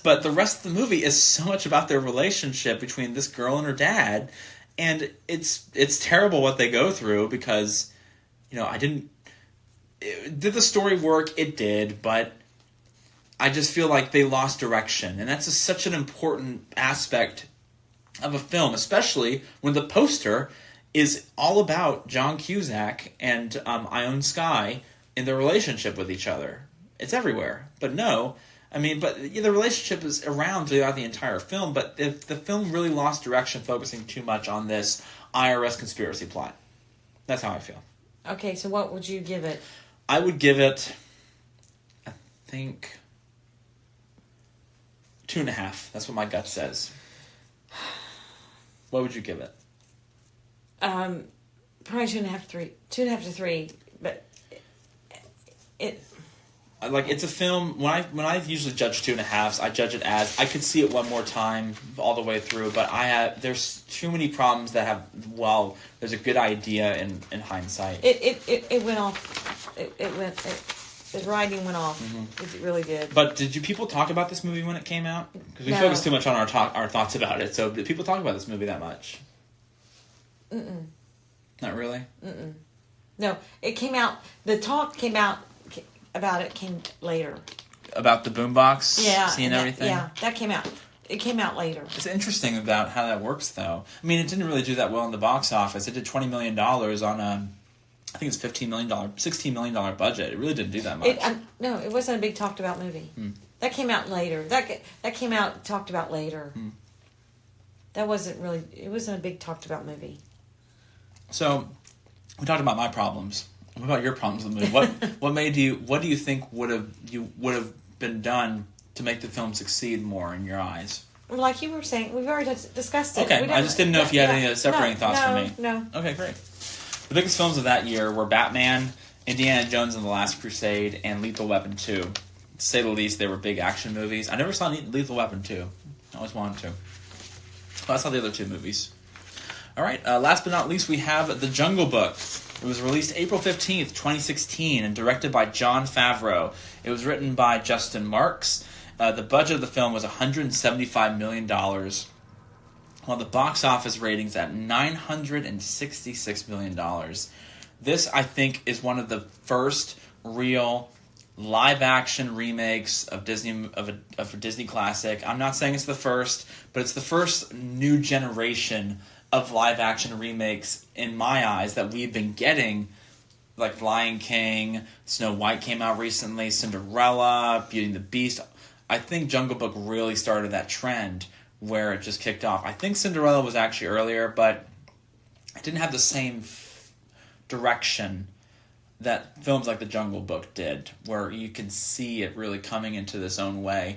Speaker 1: But the rest of the movie is so much about their relationship between this girl and her dad. And it's terrible what they go through, because, did the story work? It did, but I just feel like they lost direction. And that's such an important aspect of a film, especially when the poster is all about John Cusack and Ione Skye in their relationship with each other. It's everywhere. But no, the relationship is around throughout the entire film, but the film really lost direction focusing too much on this IRS conspiracy plot. That's how I feel.
Speaker 2: Okay, so what would you give it?
Speaker 1: I would give it, I think, 2.5. That's what my gut says. What would you give it?
Speaker 2: Probably 2.5 to 3. 2.5 to 3, but
Speaker 1: it's a film. When I usually judge 2.5s, I judge it as I could see it one more time all the way through. But there's too many problems that have. Well, there's a good idea in hindsight.
Speaker 2: It went off. The writing went off. Mm-hmm. It really did.
Speaker 1: But did people talk about this movie when it came out? Because we focused too much on our thoughts about it. So did people talk about this movie that much?
Speaker 2: Mm-mm.
Speaker 1: Not really?
Speaker 2: Mm-mm. No, it came out. The talk came out about it came later.
Speaker 1: About the boombox scene and everything?
Speaker 2: Yeah, that came out. It came out later.
Speaker 1: It's interesting about how that works, though. It didn't really do that well in the box office. It did $20 million on I think it's $16 million budget. It really didn't do that much.
Speaker 2: No, it wasn't a big talked about movie. That came out later. That came out talked about later. That wasn't really. It wasn't a big talked about movie.
Speaker 1: So, we talked about my problems. What about your problems with the movie? What do you think would have been done to make the film succeed more in your eyes?
Speaker 2: Like you were saying, we've already discussed it.
Speaker 1: Okay, I just didn't know if you had any separating thoughts for me.
Speaker 2: No.
Speaker 1: Okay, great. The biggest films of that year were Batman, Indiana Jones and the Last Crusade, and Lethal Weapon 2. To say the least, they were big action movies. I never saw Lethal Weapon 2. I always wanted to. But I saw the other two movies. All right, last but not least, we have The Jungle Book. It was released April 15th, 2016, and directed by Jon Favreau. It was written by Justin Marks. The budget of the film was $175 million, while the box office ratings at $966 million. This, I think, is one of the first real live-action remakes of a Disney classic. I'm not saying it's the first, but it's the first new generation of live-action remakes, in my eyes, that we've been getting. Like Lion King, Snow White came out recently, Cinderella, Beauty and the Beast. I think Jungle Book really started that trend where it just kicked off. I think Cinderella was actually earlier, but it didn't have the same direction that films like The Jungle Book did, where you can see it really coming into its own way.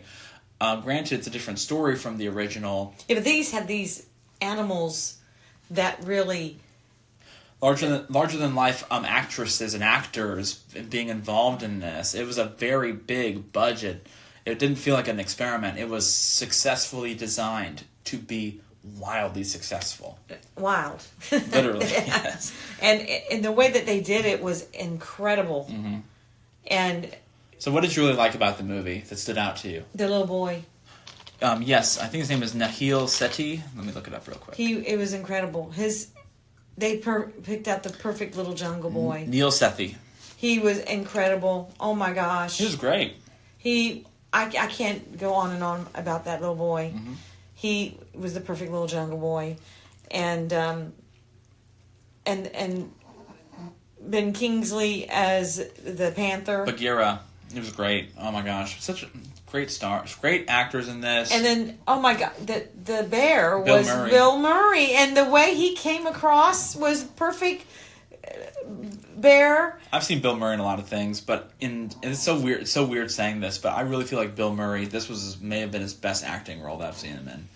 Speaker 1: Granted, it's a different story from the original.
Speaker 2: Yeah, but these had these animals that really...
Speaker 1: Larger than life actresses and actors being involved in this. It was a very big budget. It didn't feel like an experiment. It was successfully designed to be wildly successful.
Speaker 2: Wild.
Speaker 1: Literally, yes.
Speaker 2: And the way that they did it was incredible. Mm-hmm. And
Speaker 1: so what did you really like about the movie that stood out to you?
Speaker 2: The little boy.
Speaker 1: Yes, I think his name is Nahil Sethi. Let me look it up real quick.
Speaker 2: It was incredible. They picked out the perfect little jungle boy.
Speaker 1: Nahil Sethi.
Speaker 2: He was incredible. Oh my gosh.
Speaker 1: He was great.
Speaker 2: I can't go on and on about that little boy. Mm-hmm. He was the perfect little jungle boy, and Ben Kingsley as the panther.
Speaker 1: Bagheera. It was great. Oh my gosh, such great stars, great actors in this.
Speaker 2: And then, oh my god, the bear was Bill Murray, and the way he came across was perfect. Bear.
Speaker 1: I've seen Bill Murray in a lot of things, but and it's so weird. It's so weird saying this, but I really feel like Bill Murray. This may have been his best acting role that I've seen him in.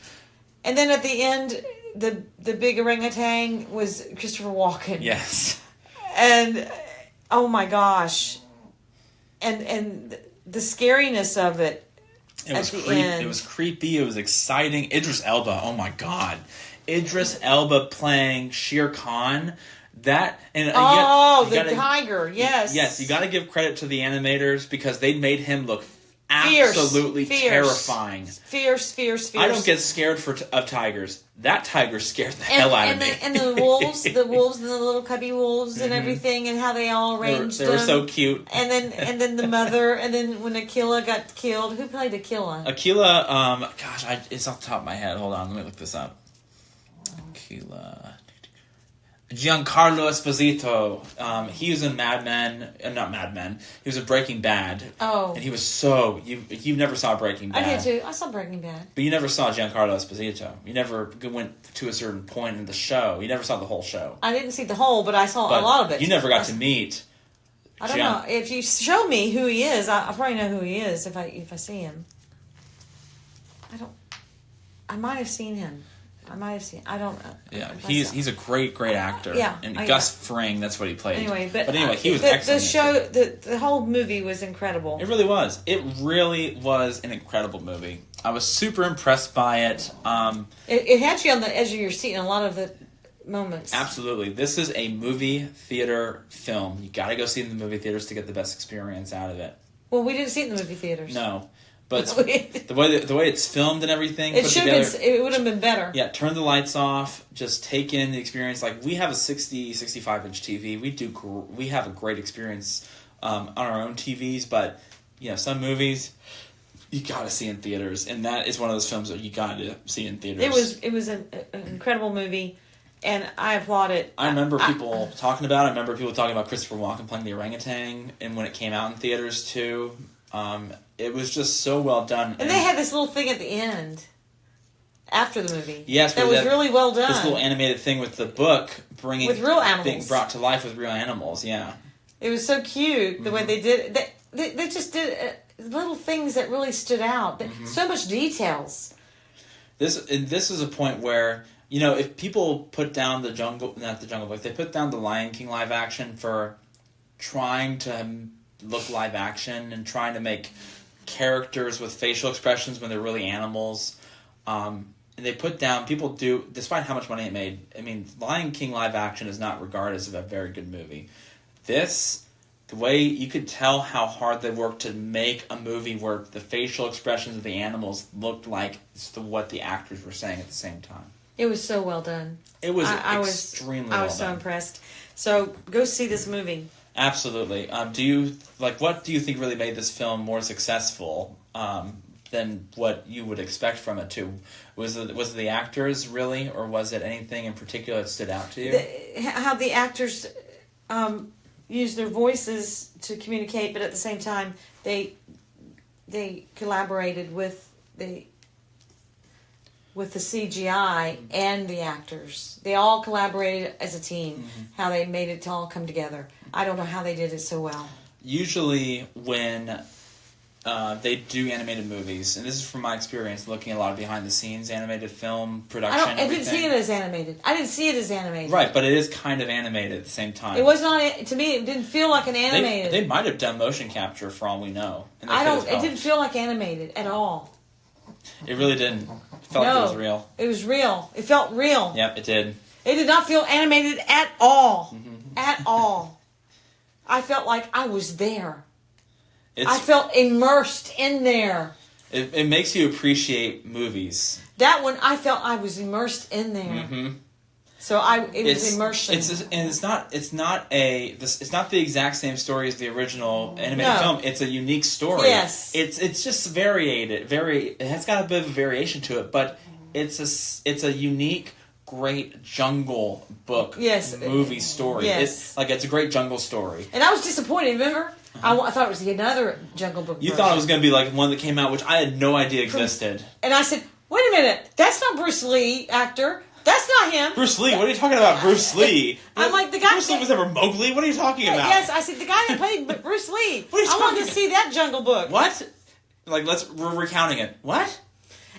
Speaker 2: And then at the end, the big orangutan was Christopher Walken.
Speaker 1: Yes.
Speaker 2: And oh my gosh, and the scariness of it.
Speaker 1: It was It was creepy. It was exciting. Idris Elba. Oh my God, Idris Elba playing Shere Khan. That and
Speaker 2: tiger. Yes,
Speaker 1: yes. You got to give credit to the animators because they made him look absolutely terrifying.
Speaker 2: Fierce.
Speaker 1: I don't get scared of tigers. That tiger scared the hell out of me.
Speaker 2: And the wolves, and the little cubby wolves and everything, and how they all arranged
Speaker 1: They were so cute.
Speaker 2: And then the mother, and then when Aquila got killed, who played Aquila?
Speaker 1: Aquila, it's off the top of my head. Hold on, let me look this up. Aquila. Giancarlo Esposito. He was in Mad Men. Not Mad Men. He was in Breaking Bad.
Speaker 2: Oh.
Speaker 1: And he was you never saw Breaking Bad.
Speaker 2: I did too. I saw Breaking Bad.
Speaker 1: But you never saw Giancarlo Esposito. You never went to a certain point in the show. You never saw the whole show.
Speaker 2: I didn't see the whole, but I saw a lot of it.
Speaker 1: You never got to meet.
Speaker 2: I don't know. If you show me who he is, I'll probably know who he is if I see him. I might have seen him. I don't know.
Speaker 1: Yeah, he's a great actor.
Speaker 2: Yeah,
Speaker 1: and Gus Fring, that's what he played.
Speaker 2: Anyway,
Speaker 1: he was excellent.
Speaker 2: The whole movie was incredible.
Speaker 1: It really was. It really was an incredible movie. I was super impressed by it.
Speaker 2: It had you on the edge of your seat in a lot of the moments.
Speaker 1: Absolutely. This is a movie theater film. You got to go see it in the movie theaters to get the best experience out of it.
Speaker 2: Well, we didn't see it in the movie theaters.
Speaker 1: No. But the way it's filmed and everything,
Speaker 2: it would have been better.
Speaker 1: Yeah, turn the lights off, just take in the experience. Like we have a 65-inch TV. We have a great experience on our own TVs, but some movies you got to see in theaters, and that is one of those films that you got to see in theaters.
Speaker 2: It was an incredible movie, and I applaud it.
Speaker 1: I remember people talking about it. I remember people talking about Christopher Walken playing the orangutan, and when it came out in theaters too. It was just so well done.
Speaker 2: And they had this little thing at the end, after the movie.
Speaker 1: Yes.
Speaker 2: That was really well done.
Speaker 1: This little animated thing with the book with
Speaker 2: real animals.
Speaker 1: Being brought to life with real animals, yeah.
Speaker 2: It was so cute, the way they did it. They just did little things that really stood out. So much details.
Speaker 1: This is a point where, if people put down if they put down the Lion King live action for trying to look live action and trying to make characters with facial expressions when they're really animals. And they put down, people do, despite how much money it made, Lion King live action is not regarded as a very good movie. The way you could tell how hard they worked to make a movie where the facial expressions of the animals looked like what the actors were saying at the same time.
Speaker 2: It was so well done.
Speaker 1: It was extremely well done.
Speaker 2: I was so impressed. So go see this movie.
Speaker 1: Absolutely. What do you think really made this film more successful than what you would expect from it too? Was it the actors really, or was it anything in particular that stood out to you?
Speaker 2: How the actors use their voices to communicate, but at the same time they collaborated with the CGI and the actors. They all collaborated as a team. How they made it to all come together. I don't know how they did it so well.
Speaker 1: Usually when they do animated movies, and this is from my experience looking at a lot of behind-the-scenes animated film production.
Speaker 2: I didn't see it as animated.
Speaker 1: Right, but it is kind of animated at the same time.
Speaker 2: It was not, to me, it didn't feel like an animated.
Speaker 1: They might have done motion capture for all we know.
Speaker 2: It didn't feel like animated at all.
Speaker 1: It really didn't. It felt like it was real.
Speaker 2: It was real. It felt real.
Speaker 1: Yep, it did.
Speaker 2: It did not feel animated at all. At all. I felt like I was there. I felt immersed in there.
Speaker 1: It makes you appreciate movies.
Speaker 2: That one, I felt I was immersed in there. So it was immersion.
Speaker 1: It's not the exact same story as the original animated film. It's a unique story.
Speaker 2: Yes.
Speaker 1: It's just variated. It has got a bit of a variation to it, but it's a unique, great jungle book movie story.
Speaker 2: Yes.
Speaker 1: It's a great jungle story.
Speaker 2: And I was disappointed, remember? I thought it was another Jungle Book
Speaker 1: You
Speaker 2: version.
Speaker 1: thought it was going to be like one that came out, which I had no idea existed.
Speaker 2: And I said, wait a minute, that's not Bruce Lee, actor. That's not him.
Speaker 1: Bruce Lee? What are you talking about, Bruce Lee?
Speaker 2: I'm like, the guy...
Speaker 1: Bruce Lee was never Mowgli? What are you talking about?
Speaker 2: Yes, I said, the guy that played Bruce Lee.
Speaker 1: What are you talking about?
Speaker 2: I wanted to see that Jungle Book.
Speaker 1: What? We're recounting it. What?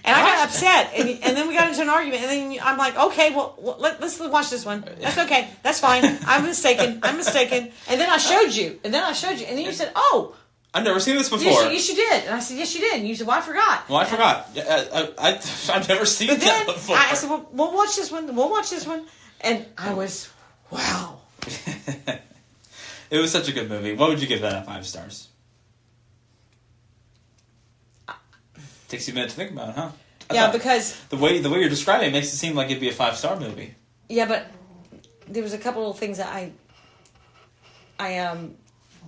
Speaker 2: And I got upset, and then we got into an argument, and then I'm like, okay, well, let's watch this one. That's okay. That's fine. I'm mistaken. And then I showed you. And then you said, oh,
Speaker 1: I've never seen this before.
Speaker 2: Yes, you did. And I said, yes, you did. And you said, well, I forgot.
Speaker 1: Well, I forgot. I've never seen that before.
Speaker 2: I said, well, we'll watch this one. We'll watch this one. And I was, wow.
Speaker 1: It was such a good movie. What would you give that at 5 stars? Takes you a minute to think about it, huh?
Speaker 2: Because
Speaker 1: the way you're describing it makes it seem like it'd be a 5-star movie.
Speaker 2: Yeah, but there was a couple of things that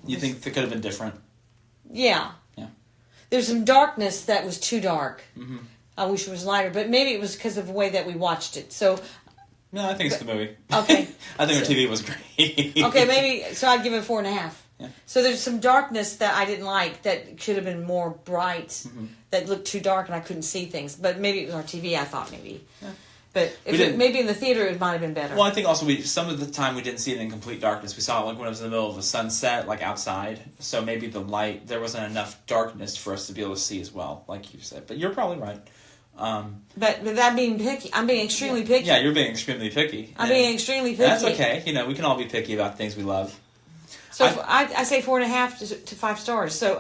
Speaker 1: You think that could have been different?
Speaker 2: Yeah.
Speaker 1: Yeah.
Speaker 2: There's some darkness that was too dark.
Speaker 1: Mm-hmm.
Speaker 2: I wish it was lighter, but maybe it was because of the way that we watched it. So.
Speaker 1: No, I think it's the movie.
Speaker 2: Okay.
Speaker 1: I think our TV was great.
Speaker 2: Okay, maybe. So I'd give it 4.5.
Speaker 1: Yeah.
Speaker 2: So there's some darkness that I didn't like that should have been more bright. Mm-hmm. That looked too dark and I couldn't see things. But maybe it was our TV. I thought maybe. Yeah. But maybe in the theater it might have been better.
Speaker 1: Well, I think also some of the time we didn't see it in complete darkness. We saw it like when it was in the middle of a sunset, like outside. So maybe the light, there wasn't enough darkness for us to be able to see as well, like you said. But you're probably right.
Speaker 2: But that being picky, I'm being extremely picky.
Speaker 1: Yeah, you're being extremely picky.
Speaker 2: I'm being extremely picky.
Speaker 1: That's okay. We can all be picky about things we love.
Speaker 2: So I say 4.5 to 5 stars. So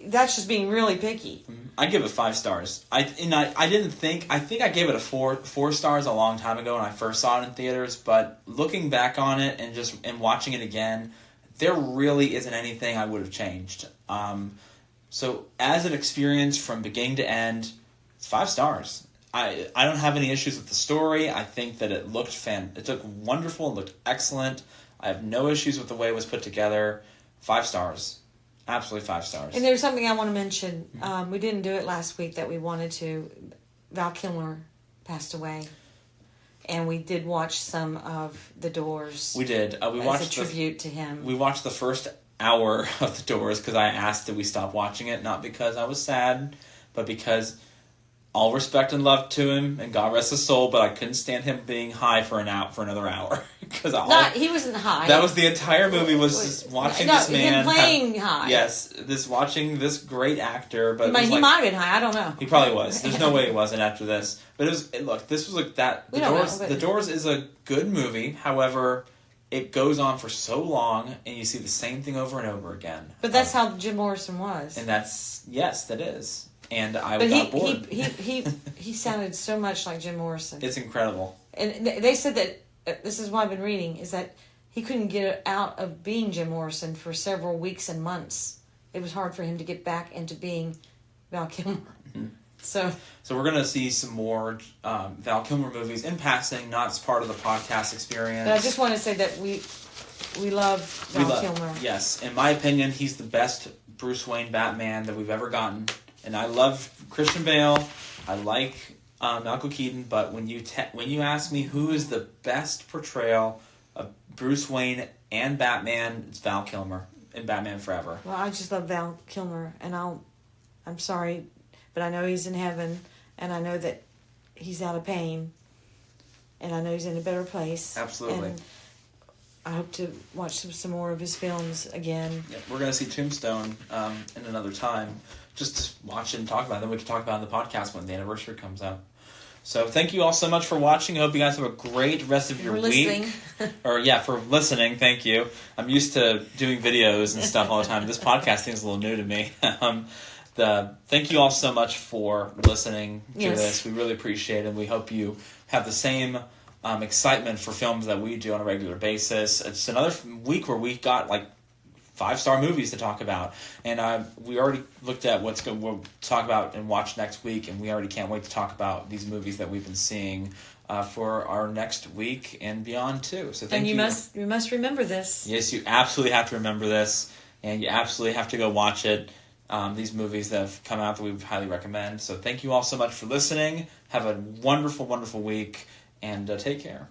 Speaker 2: that's just being really picky.
Speaker 1: I give it 5 stars. I think I gave it a 4 stars a long time ago when I first saw it in theaters. But looking back on it and watching it again, there really isn't anything I would have changed. So as an experience from beginning to end, it's 5 stars. I don't have any issues with the story. I think that it looked wonderful. It looked excellent. I have no issues with the way it was put together. 5 stars. Absolutely 5 stars.
Speaker 2: And there's something I want to mention. We didn't do it last week that we wanted to. Val Kilmer passed away. And we did watch some of The Doors.
Speaker 1: We did. We watched
Speaker 2: as a tribute to him.
Speaker 1: We watched the first hour of The Doors because I asked that we stop watching it. Not because I was sad, but because all respect and love to him, and God rest his soul, but I couldn't stand him being high for another hour.
Speaker 2: He wasn't high.
Speaker 1: That was the entire movie, was just watching this man.
Speaker 2: Him playing high.
Speaker 1: Yes, watching this great actor. But
Speaker 2: he might have been high, I don't know.
Speaker 1: He probably was. There's no way he wasn't after this. But this was like that. The Doors is a good movie, however, it goes on for so long, and you see the same thing over and over again.
Speaker 2: But that's how Jim Morrison was.
Speaker 1: And that is. And I got bored.
Speaker 2: He sounded so much like Jim Morrison.
Speaker 1: It's incredible.
Speaker 2: And they said that, this is what I've been reading, is that he couldn't get out of being Jim Morrison for several weeks and months. It was hard for him to get back into being Val Kilmer. Mm-hmm. So
Speaker 1: we're going to see some more Val Kilmer movies in passing, not as part of the podcast experience.
Speaker 2: But I just want to say that we love Val Kilmer.
Speaker 1: Yes. In my opinion, he's the best Bruce Wayne Batman that we've ever gotten. And I love Christian Bale. I like Michael Keaton. But when you ask me who is the best portrayal of Bruce Wayne and Batman, it's Val Kilmer in Batman Forever.
Speaker 2: Well, I just love Val Kilmer, and I'm sorry, but I know he's in heaven, and I know that he's out of pain, and I know he's in a better place.
Speaker 1: Absolutely.
Speaker 2: And I hope to watch some more of his films again.
Speaker 1: Yep, we're going to see Tombstone in another time. Just to watch it and talk about it. Then we can talk about it in the podcast when the anniversary comes out. So thank you all so much for watching. I hope you guys have a great rest of your week. For listening. Thank you. I'm used to doing videos and stuff all the time. This podcasting is a little new to me. Thank you all so much for listening to this. We really appreciate it. We hope you have the same excitement for films that we do on a regular basis. It's another week where we got 5-star movies to talk about, and we already looked at we'll talk about and watch next week, and we already can't wait to talk about these movies that we've been seeing for our next week and beyond too. So thank you.
Speaker 2: And you must remember this.
Speaker 1: Yes, you absolutely have to remember this, and you absolutely have to go watch it. These movies that have come out that we highly recommend. So thank you all so much for listening. Have a wonderful, wonderful week, and take care.